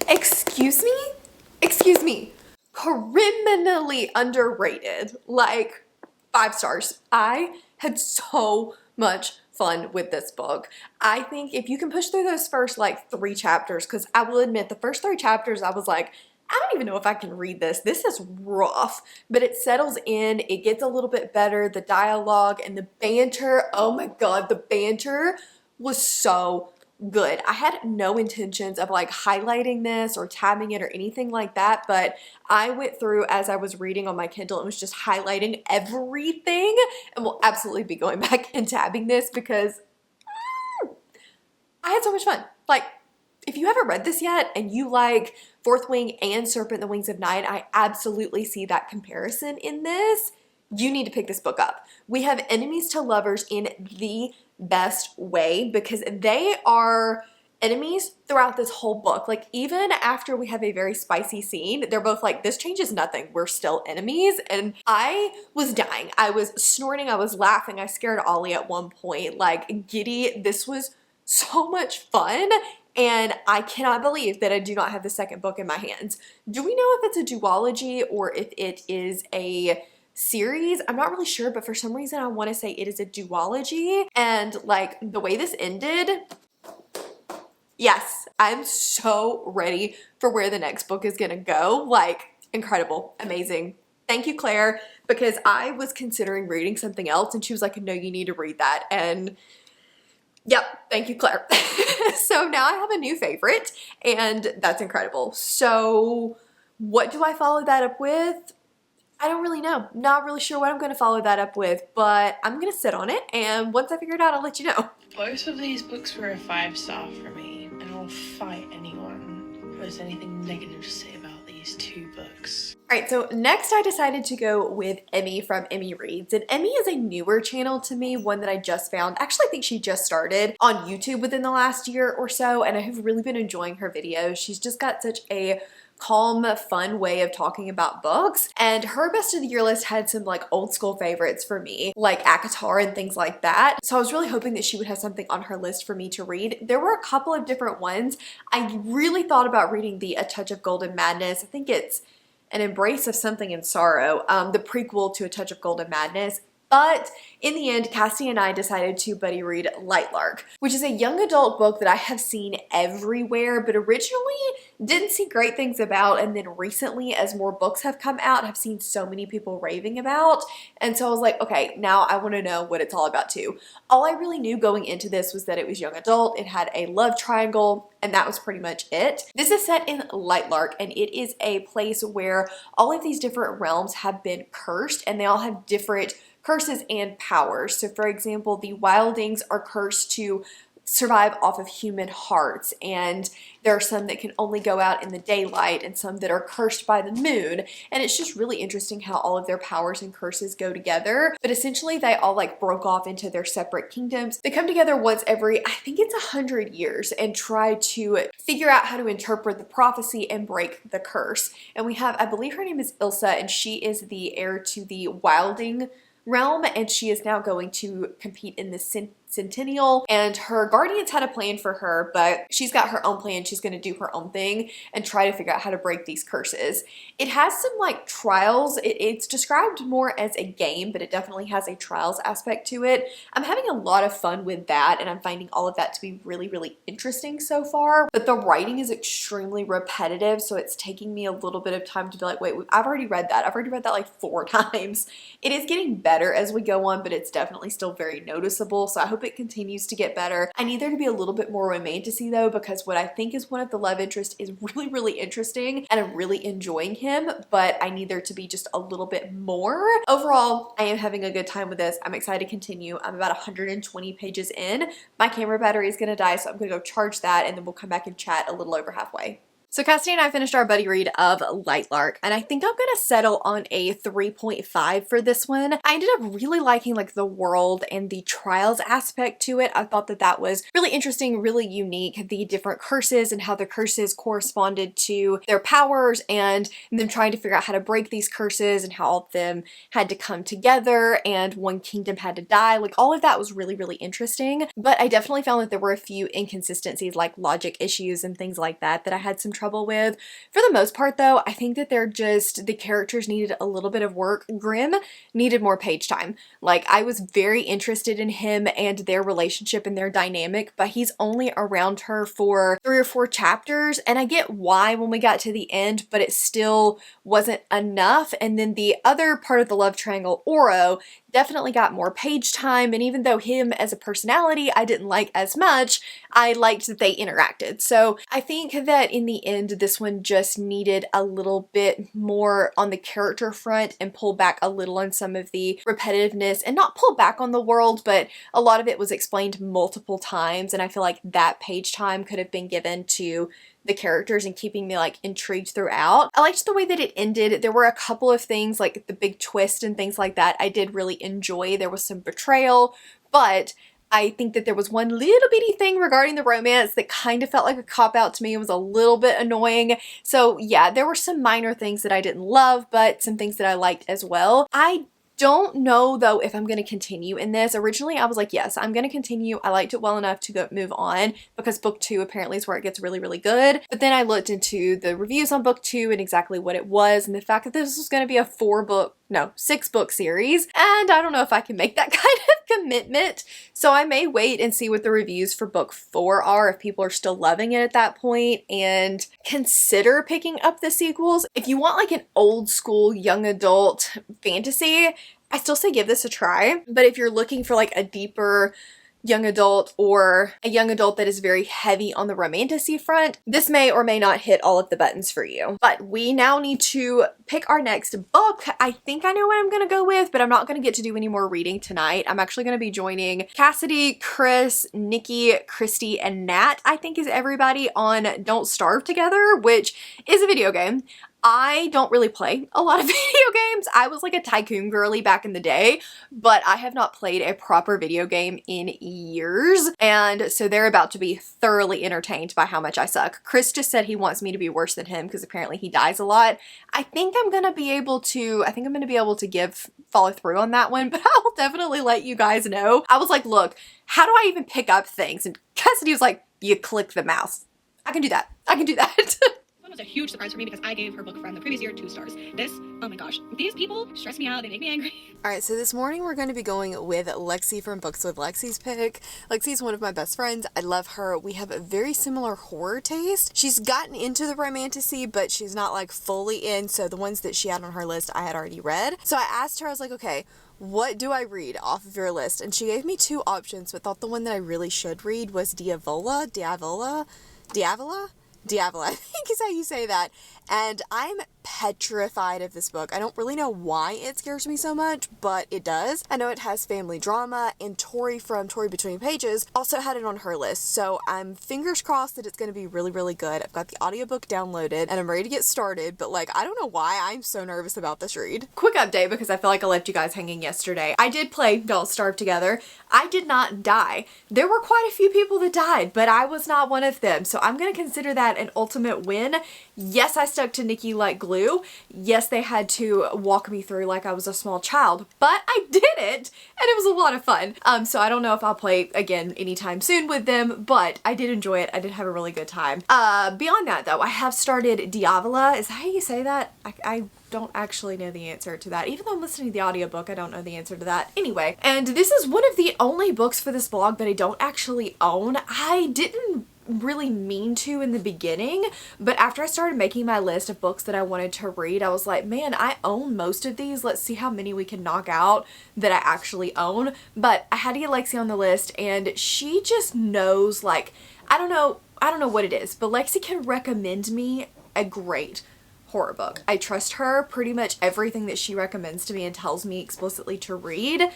Excuse me. Criminally underrated, like 5 stars. I had so much fun with this book. I think if you can push through those first like 3 chapters, because I will admit the first 3 chapters I was like, I don't even know if I can read this. This is rough, but it settles in. It gets a little bit better. The dialogue and the banter, oh my god, the banter was so good. I had no intentions of like highlighting this or tabbing it or anything like that, but I went through as I was reading on my Kindle and was just highlighting everything, and will absolutely be going back and tabbing this because I had so much fun. Like, if you haven't read this yet and you like Fourth Wing and Serpent the Wings of Night, I absolutely see that comparison in this. You need to pick this book up. We have enemies to lovers in the best way because they are enemies throughout this whole book. Like, even after we have a very spicy scene, they're both like, this changes nothing, we're still enemies. And I was dying. I was snorting, I was laughing, I scared Ollie at one point, like giddy. This was so much fun, and I cannot believe that I do not have the second book in my hands. Do we know if it's a duology or if it is a series? I'm not really sure, but for some reason I want to say it is a duology. And like the way this ended, yes, I'm so ready for where the next book is gonna go. Like, incredible, amazing. Thank you, Claire, because I was considering reading something else and she was like, no, you need to read that. And yep, thank you, Claire. So now I have a new favorite, and that's incredible. So what do I follow that up with? I don't really know. Not really sure what I'm going to follow that up with, but I'm going to sit on it, and once I figure it out, I'll let you know. Both of these books were a 5-star for me, and I'll fight anyone who has anything negative to say about these 2 books. Alright, so next I decided to go with Emmy from Emmy Reads, and Emmy is a newer channel to me, one that I just found. Actually, I think she just started on YouTube within the last year or so, and I have really been enjoying her videos. She's just got such a calm, fun way of talking about books. And her best of the year list had some like old school favorites for me, like ACOTAR and things like that. So I was really hoping that she would have something on her list for me to read. There were a couple of different ones. I really thought about reading the A Touch of Golden Madness. I think it's An Embrace of Something in Sorrow, the prequel to A Touch of Golden Madness. But in the end, Cassie and I decided to buddy read Lightlark, which is a young adult book that I have seen everywhere, but originally didn't see great things about, and then recently, as more books have come out, have seen so many people raving about. And so I was like, okay, now I want to know what it's all about too. All I really knew going into this was that it was young adult, it had a love triangle, and that was pretty much it. This is set in Lightlark, and it is a place where all of these different realms have been cursed, and they all have different curses and powers. So for example, the wildlings are cursed to survive off of human hearts, and there are some that can only go out in the daylight and some that are cursed by the moon, and it's just really interesting how all of their powers and curses go together. But essentially they all like broke off into their separate kingdoms. They come together once every, I think it's 100 years, and try to figure out how to interpret the prophecy and break the curse. And we have, I believe her name is Ilsa, and she is the heir to the wilding realm, and she is now going to compete in the Centennial, and her guardians had a plan for her, but she's got her own plan. She's going to do her own thing and try to figure out how to break these curses. It has some like trials. It's described more as a game, but it definitely has a trials aspect to it. I'm having a lot of fun with that, and I'm finding all of that to be really, really interesting so far, but the writing is extremely repetitive, so it's taking me a little bit of time to be like, wait, I've already read that. I've already read that like 4 times. It is getting better as we go on, but it's definitely still very noticeable, so I hope it continues to get better. I need there to be a little bit more romantasy though, because what I think is one of the love interests is really, really interesting, and I'm really enjoying him, but I need there to be just a little bit more. Overall, I am having a good time with this. I'm excited to continue. I'm about 120 pages in. My camera battery is gonna die, so I'm gonna go charge that, and then we'll come back and chat a little over halfway. So Cassie and I finished our buddy read of Lightlark, and I think I'm gonna settle on a 3.5 for this one. I ended up really liking like the world and the trials aspect to it. I thought that that was really interesting, really unique, the different curses and how the curses corresponded to their powers, and them trying to figure out how to break these curses and how all of them had to come together and one kingdom had to die. Like all of that was really, really interesting, but I definitely found that there were a few inconsistencies like logic issues and things like that I had some trouble with. For the most part though, I think that they're just, the characters needed a little bit of work. Grimm needed more page time. Like I was very interested in him and their relationship and their dynamic, but he's only around her for 3 or 4 chapters, and I get why when we got to the end, but it still wasn't enough. And then the other part of the love triangle, Oro, definitely got more page time, and even though him as a personality I didn't like as much, I liked that they interacted. So I think that in the end this one just needed a little bit more on the character front and pull back a little on some of the repetitiveness, and not pull back on the world, but a lot of it was explained multiple times, and I feel like that page time could have been given to the characters and keeping me like intrigued throughout. I liked the way that it ended. There were a couple of things like the big twist and things like that I did really enjoy. There was some betrayal, but I think that there was one little bitty thing regarding the romance that kind of felt like a cop-out to me. It was a little bit annoying. So yeah, there were some minor things that I didn't love, but some things that I liked as well. I don't know though if I'm going to continue in this. Originally I was like, yes, I'm going to continue. I liked it well enough to go move on, because book 2 apparently is where it gets really, really good. But then I looked into the reviews on book 2 and exactly what it was, and the fact that this was going to be a 6 book series, and I don't know if I can make that kind of commitment. So I may wait and see what the reviews for book 4 are, if people are still loving it at that point, and consider picking up the sequels. If you want like an old school young adult fantasy, I still say give this a try. But if you're looking for like a deeper young adult, or a young adult that is very heavy on the romantasy front, this may or may not hit all of the buttons for you. But we now need to pick our next book. I think I know what I'm gonna go with, but I'm not gonna get to do any more reading tonight. I'm actually gonna be joining Cassidy, Chris, Nikki, Christy, and Nat, I think is everybody, on Don't Starve Together, which is a video game. I don't really play a lot of video games. I was like a tycoon girly back in the day, but I have not played a proper video game in years. And so they're about to be thoroughly entertained by how much I suck. Chris just said he wants me to be worse than him because apparently he dies a lot. I think I'm gonna be able to follow through on that one, but I'll definitely let you guys know. I was like, look, how do I even pick up things? And Cassidy was like, you click the mouse. I can do that. I can do that. Was a huge surprise for me because I gave her book from the previous year 2 stars. This, oh my gosh, these people stress me out, they make me angry. Alright, so this morning we're going to be going with Lexi from Books with Lexi's Pick. Lexi's one of my best friends. I love her. We have a very similar horror taste. She's gotten into the romantasy, but she's not like fully in, so the ones that she had on her list I had already read. So I asked her, I was like, okay, what do I read off of your list? And she gave me 2 options, but thought the one that I really should read was Diavola, I think is how you say that. And I'm petrified of this book. I don't really know why it scares me so much, but it does. I know it has family drama, and Tori from Tori Between Pages also had it on her list. So I'm fingers crossed that it's going to be really, really good. I've got the audiobook downloaded and I'm ready to get started, but like, I don't know why I'm so nervous about this read. Quick update because I feel like I left you guys hanging yesterday. I did play Don't Starve Together. I did not die. There were quite a few people that died, but I was not one of them. So I'm going to consider that an ultimate win. Yes, I stuck to Nikki like glue. Yes, they had to walk me through like I was a small child, but I did it and it was a lot of fun. So I don't know if I'll play again anytime soon with them, but I did enjoy it. I did have a really good time. Beyond that though, I have started Diavola. Is that how you say that? I don't actually know the answer to that. Even though I'm listening to the audiobook, I don't know the answer to that. Anyway, and this is one of the only books for this blog that I don't actually own. I didn't really mean to in the beginning, but after I started making my list of books that I wanted to read, I was like, man, I own most of these. Let's see how many we can knock out that I actually own. But I had to get Lexi on the list, and she just knows, like, I don't know what it is, but Lexi can recommend me a great horror book. I trust her. Pretty much everything that she recommends to me and tells me explicitly to read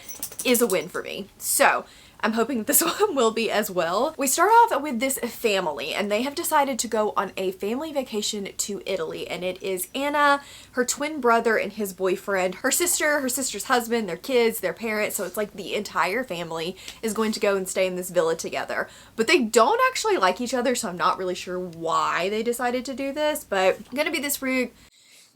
is a win for me. So I'm hoping that this one will be as well. We start off with this family, and they have decided to go on a family vacation to Italy, and it is Anna, her twin brother and his boyfriend, her sister, her sister's husband, their kids, their parents, so it's like the entire family is going to go and stay in this villa together. But they don't actually like each other, so I'm not really sure why they decided to do this, but it's gonna be this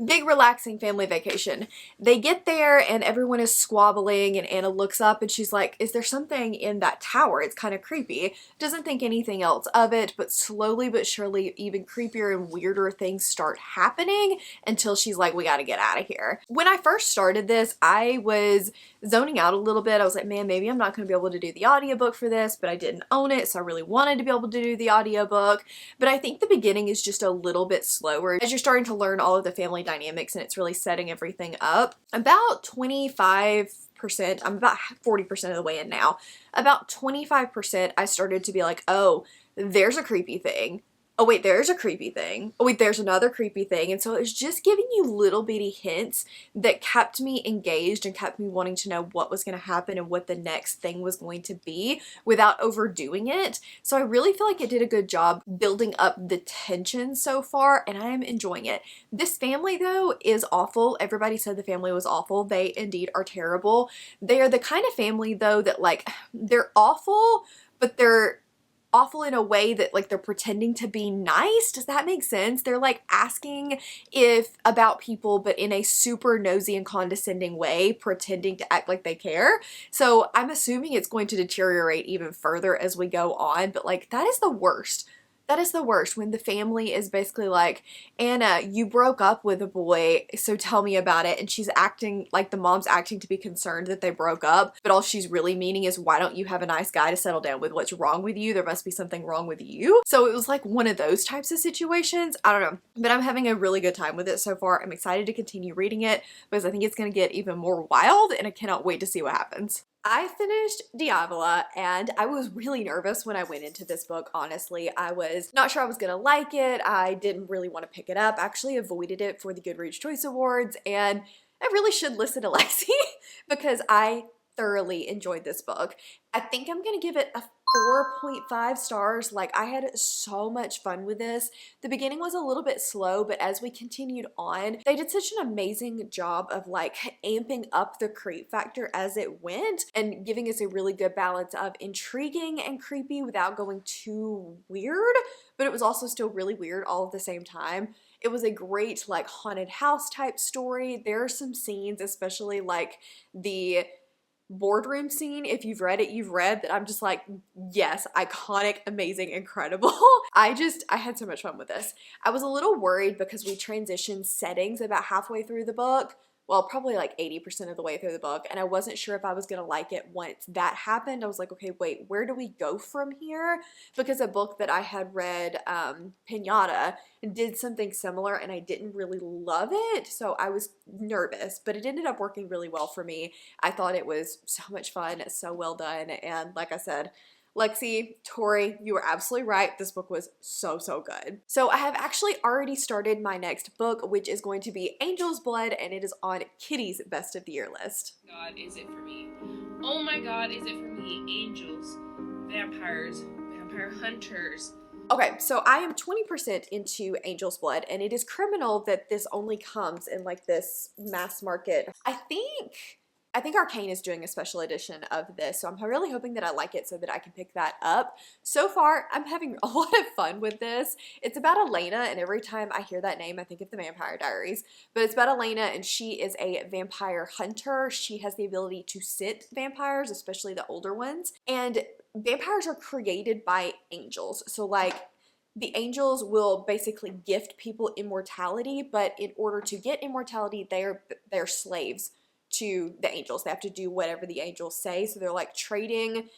big relaxing family vacation. They get there and everyone is squabbling, and Anna looks up and she's like, is there something in that tower? It's kind of creepy. Doesn't think anything else of it, but slowly but surely even creepier and weirder things start happening until she's like, we gotta get out of here. When I first started this, I was zoning out a little bit. I was like, man, maybe I'm not going to be able to do the audiobook for this, but I didn't own it, so I really wanted to be able to do the audiobook. But I think the beginning is just a little bit slower as you're starting to learn all of the family dynamics, and it's really setting everything up. About 25%, I'm about 40% of the way in now. About 25% I started to be like, oh, there's a creepy thing. Oh wait, there's a creepy thing. Oh wait, there's another creepy thing. And so it was just giving you little bitty hints that kept me engaged and kept me wanting to know what was going to happen and what the next thing was going to be without overdoing it. So I really feel like it did a good job building up the tension so far, and I am enjoying it. This family though is awful. Everybody said the family was awful. They indeed are terrible. They are the kind of family though that like, they're awful, but they're awful in a way that like they're pretending to be nice. Does that make sense? They're like asking about people, but in a super nosy and condescending way, pretending to act like they care. So I'm assuming it's going to deteriorate even further as we go on, but like that is the worst. That is the worst, when the family is basically like, Anna, you broke up with a boy, so tell me about it. And she's acting like, the mom's acting to be concerned that they broke up, but all she's really meaning is, why don't you have a nice guy to settle down with? What's wrong with you? There must be something wrong with you. So it was like one of those types of situations. I don't know, but I'm having a really good time with it so far. I'm excited to continue reading it because I think it's going to get even more wild, and I cannot wait to see what happens. I finished Diavola, and I was really nervous when I went into this book, honestly. I was not sure I was gonna like it. I didn't really want to pick it up. I actually avoided it for the Goodreads Choice Awards, and I really should listen to Lexi because I thoroughly enjoyed this book. I think I'm gonna give it a 4.5 stars. Like, I had so much fun with this. The beginning was a little bit slow, but as we continued on, they did such an amazing job of like amping up the creep factor as it went and giving us a really good balance of intriguing and creepy without going too weird, but it was also still really weird all at the same time. It was a great like haunted house type story. There are some scenes, especially like the boardroom scene, if you've read it, you've read that I'm just like, yes, iconic, amazing, incredible. I had so much fun with this. I was a little worried because we transitioned settings about halfway through the book. Well, probably like 80% of the way through the book, and I wasn't sure if I was gonna like it once that happened. I was like, okay, wait, where do we go from here? Because a book that I had read, Pinata, did something similar and I didn't really love it, so I was nervous, but it ended up working really well for me. I thought it was so much fun, so well done, and like I said, Lexi, Tori, you were absolutely right. This book was so, so good. So I have actually already started my next book, which is going to be Angel's Blood, and it is on Kitty's Best of the Year list. God, is it for me? Oh my God, is it for me? Angels, vampires, vampire hunters. Okay, so I am 20% into Angel's Blood, and it is criminal that this only comes in like this mass market. I think Arcane is doing a special edition of this, so I'm really hoping that I like it so that I can pick that up. So far, I'm having a lot of fun with this. It's about Elena, and every time I hear that name, I think of the Vampire Diaries. But it's about Elena, and she is a vampire hunter. She has the ability to scent vampires, especially the older ones. And vampires are created by angels. So like, the angels will basically gift people immortality, but in order to get immortality, they're slaves to the angels. They have to do whatever the angels say. So they're like trading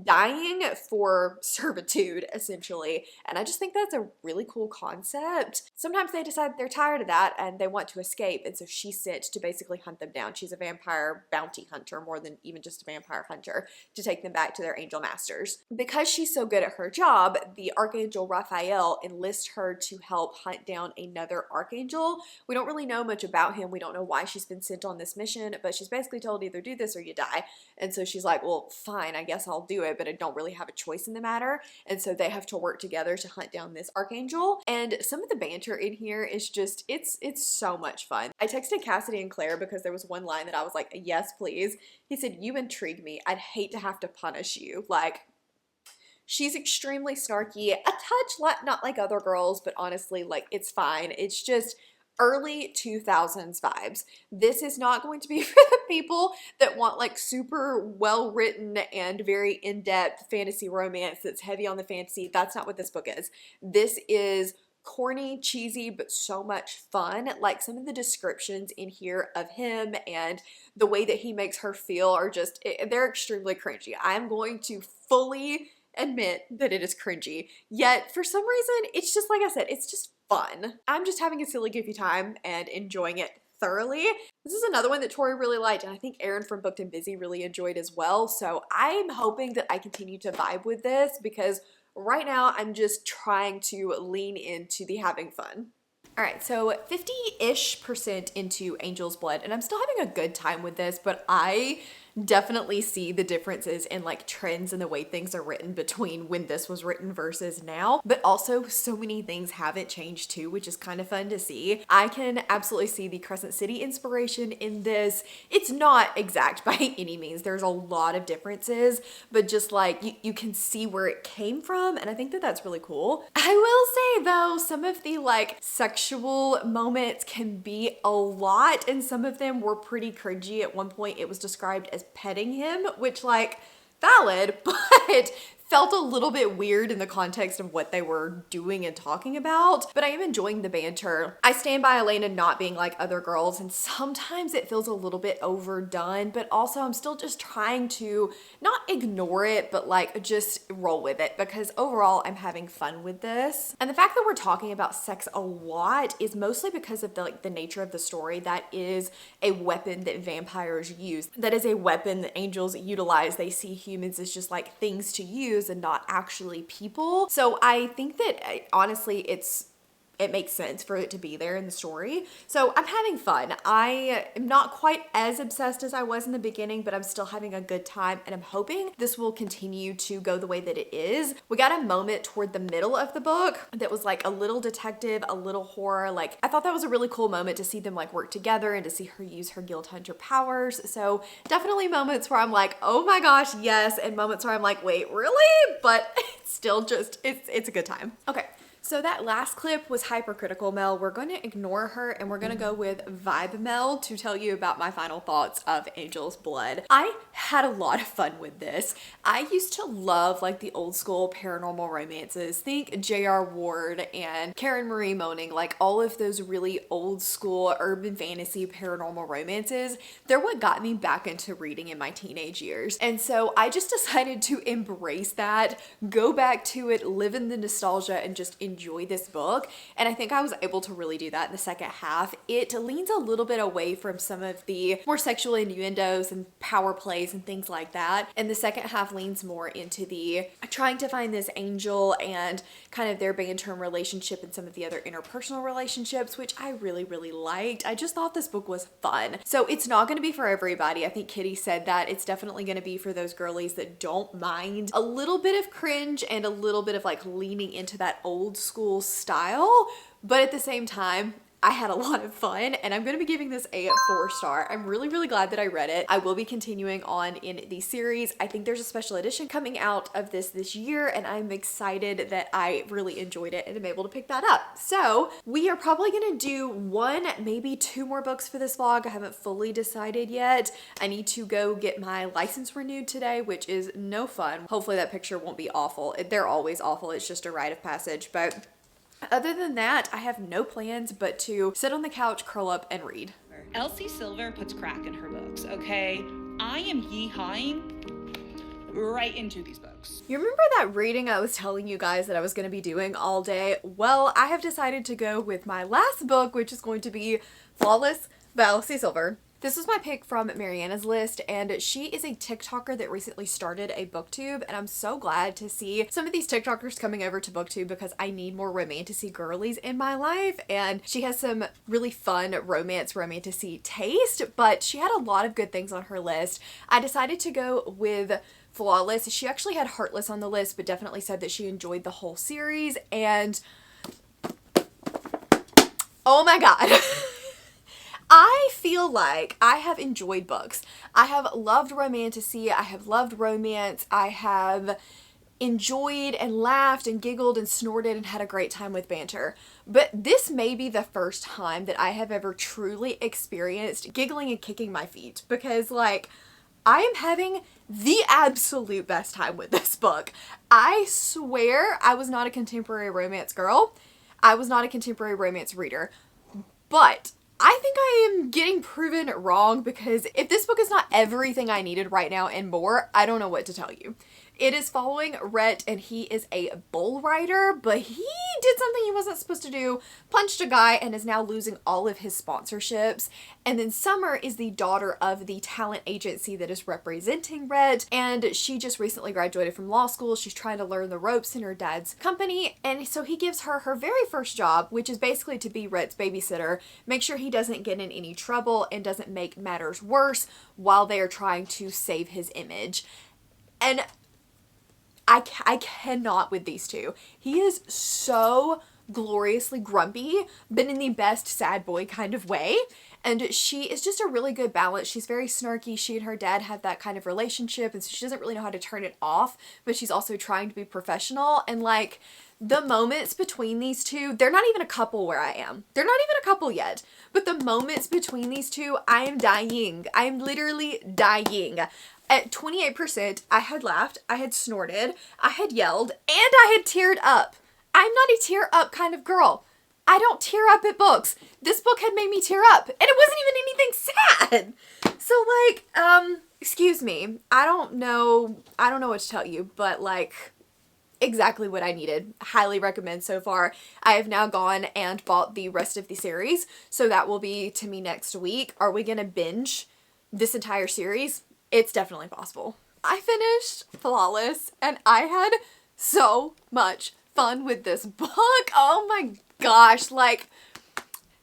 dying for servitude, essentially. And I just think that's a really cool concept. Sometimes they decide they're tired of that and they want to escape, and so she's sent to basically hunt them down. She's a vampire bounty hunter more than even just a vampire hunter, to take them back to their angel masters. Because she's so good at her job, the Archangel Raphael enlists her to help hunt down another archangel. We don't really know much about him. We don't know why she's been sent on this mission, but she's basically told either do this or you die. And so she's like, well, fine, I guess I'll do it, but I don't really have a choice in the matter. And so they have to work together to hunt down this archangel. And some of the banter in here is just, it's so much fun. I texted Cassidy and Claire because there was one line that I was like, yes, please. He said, you intrigue me. I'd hate to have to punish you. Like, she's extremely snarky, a touch not like other girls, but honestly, like, it's fine. It's just early 2000s vibes. This is not going to be for the people that want like super well written and very in-depth fantasy romance that's heavy on the fantasy. That's not what this book is. This is corny, cheesy, but so much fun. Like, some of the descriptions in here of him and the way that he makes her feel are just, they're extremely cringy. I'm going to fully admit that it is cringy. Yet, for some reason, it's just, like I said, it's just fun. I'm just having a silly goofy time and enjoying it thoroughly. This is another one that Tori really liked, and I think Erin from Booked and Busy really enjoyed as well. So I'm hoping that I continue to vibe with this, because right now I'm just trying to lean into the having fun. All right, so 50-ish% into Angel's Blood, and I'm still having a good time with this, but I definitely see the differences in like trends and the way things are written between when this was written versus now. But also, so many things haven't changed too, which is kind of fun to see. I can absolutely see the Crescent City inspiration in this. It's not exact by any means. There's a lot of differences, but just like you can see where it came from, and I think that that's really cool. I will say though, some of the like sexual moments can be a lot, and some of them were pretty cringy. At one point it was described as petting him, which, like, valid, but felt a little bit weird in the context of what they were doing and talking about. But I am enjoying the banter. I stand by Elena not being like other girls, and sometimes it feels a little bit overdone, but also I'm still just trying to not ignore it, but like just roll with it, because overall I'm having fun with this. And the fact that we're talking about sex a lot is mostly because of the nature of the story. That is a weapon that vampires use. That is a weapon that angels utilize. They see humans as just like things to use and not actually people. So I think that honestly it's it makes sense for it to be there in the story. So I'm having fun. I am not quite as obsessed as I was in the beginning, but I'm still having a good time, and I'm hoping this will continue to go the way that it is. We got a moment toward the middle of the book that was like a little detective, a little horror. Like, I thought that was a really cool moment to see them like work together and to see her use her guild hunter powers. So definitely moments where I'm like, oh my gosh, yes, and moments where I'm like, wait, really? But it's still just, it's a good time. Okay. So that last clip was Hypercritical Mel. We're going to ignore her and we're going to go with Vibe Mel to tell you about my final thoughts of Angel's Blood. I had a lot of fun with this. I used to love like the old school paranormal romances. Think J.R. Ward and Karen Marie Moning, like all of those really old school urban fantasy paranormal romances. They're what got me back into reading in my teenage years. And so I just decided to embrace that, go back to it, live in the nostalgia, and just enjoy this book. And I think I was able to really do that in the second half. It leans a little bit away from some of the more sexual innuendos and power plays and things like that. And the second half leans more into the trying to find this angel and kind of their banter and relationship and some of the other interpersonal relationships, which I really, really liked. I just thought this book was fun. So it's not going to be for everybody. I think Kitty said that. It's definitely going to be for those girlies that don't mind a little bit of cringe and a little bit of like leaning into that old school style, but at the same time, I had a lot of fun, and I'm going to be giving this a 4-star. I'm really, really glad that I read it. I will be continuing on in the series. I think there's a special edition coming out of this year, and I'm excited that I really enjoyed it and am able to pick that up. So we are probably going to do 1, maybe 2 more books for this vlog. I haven't fully decided yet. I need to go get my license renewed today, which is no fun. Hopefully that picture won't be awful. They're always awful. It's just a rite of passage, but other than that, I have no plans but to sit on the couch, curl up, and read. Elsie Silver puts crack in her books, okay? I am yeehawing right into these books. You remember that reading I was telling you guys that I was going to be doing all day? Well, I have decided to go with my last book, which is going to be Flawless by Elsie Silver. This was my pick from Mariana's list, and she is a TikToker that recently started a booktube, and I'm so glad to see some of these TikTokers coming over to booktube because I need more romantasy girlies in my life, and she has some really fun romantasy taste, but she had a lot of good things on her list. I decided to go with Flawless. She actually had Heartless on the list, but definitely said that she enjoyed the whole series, and oh my god. I feel like I have enjoyed books. I have loved romantasy. I have loved romance. I have enjoyed and laughed and giggled and snorted and had a great time with banter. But this may be the first time that I have ever truly experienced giggling and kicking my feet, because like I am having the absolute best time with this book. I swear I was not a contemporary romance girl. I was not a contemporary romance reader. But I think I am getting proven wrong, because if this book is not everything I needed right now and more, I don't know what to tell you. It is following Rhett, and he is a bull rider, but he did something he wasn't supposed to do, punched a guy, and is now losing all of his sponsorships. And then Summer is the daughter of the talent agency that is representing Rhett, and she just recently graduated from law school. She's trying to learn the ropes in her dad's company, and so he gives her her very first job, which is basically to be Rhett's babysitter, make sure he doesn't get in any trouble and doesn't make matters worse while they are trying to save his image. And I cannot with these two. He is so gloriously grumpy, but in the best sad boy kind of way. And she is just a really good balance. She's very snarky. She and her dad have that kind of relationship, and so she doesn't really know how to turn it off, but she's also trying to be professional. And like the moments between these two, they're not even a couple where I am. They're not even a couple yet. But the moments between these two, I am dying. I am literally dying. At 28%, I had laughed, I had snorted, I had yelled, and I had teared up. I'm not a tear up kind of girl. I don't tear up at books. This book had made me tear up, and it wasn't even anything sad. So like, excuse me. I don't know what to tell you, but like, exactly what I needed. Highly recommend so far. I have now gone and bought the rest of the series, so that will be to me next week. Are we gonna binge this entire series? It's definitely possible. I finished Flawless, and I had so much fun with this book. Oh my gosh, like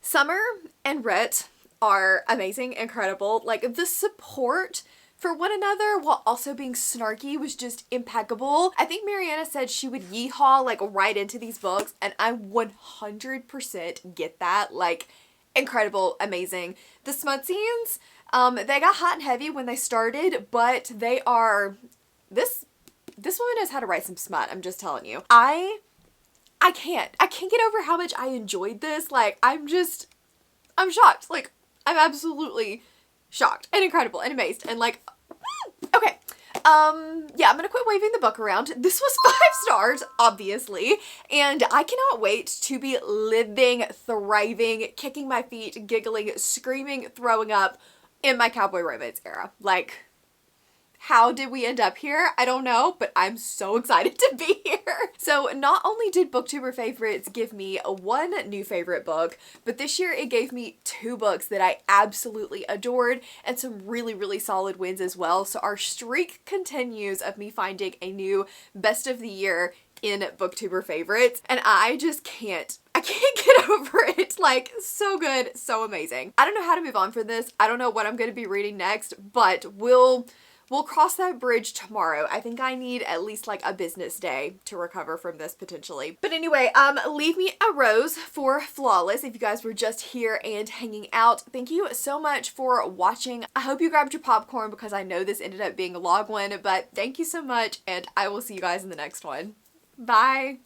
Summer and Rhett are amazing, incredible. Like the support for one another while also being snarky was just impeccable. I think Mariana said she would yeehaw like right into these books, and I 100% get that. Like incredible, amazing. The smut scenes, they got hot and heavy when they started, but they are, this woman knows how to write some smut, I'm just telling you. I can't get over how much I enjoyed this. Like I'm shocked. Like I'm absolutely shocked and incredible and amazed and like, okay. Yeah, I'm gonna quit waving the book around. This was 5 stars, obviously, and I cannot wait to be living, thriving, kicking my feet, giggling, screaming, throwing up in my cowboy romance era. Like, how did we end up here? I don't know, but I'm so excited to be here. So not only did Booktuber Favorites give me one new favorite book, but this year it gave me 2 books that I absolutely adored and some really, really solid wins as well. So our streak continues of me finding a new best of the year in Booktuber Favorites, and I can't get over it. Like, so good, so amazing. I don't know how to move on from this. I don't know what I'm going to be reading next, but we'll cross that bridge tomorrow. I think I need at least like a business day to recover from this potentially. But anyway, leave me a rose for Flawless if you guys were just here and hanging out. Thank you so much for watching. I hope you grabbed your popcorn because I know this ended up being a long one, but thank you so much and I will see you guys in the next one. Bye!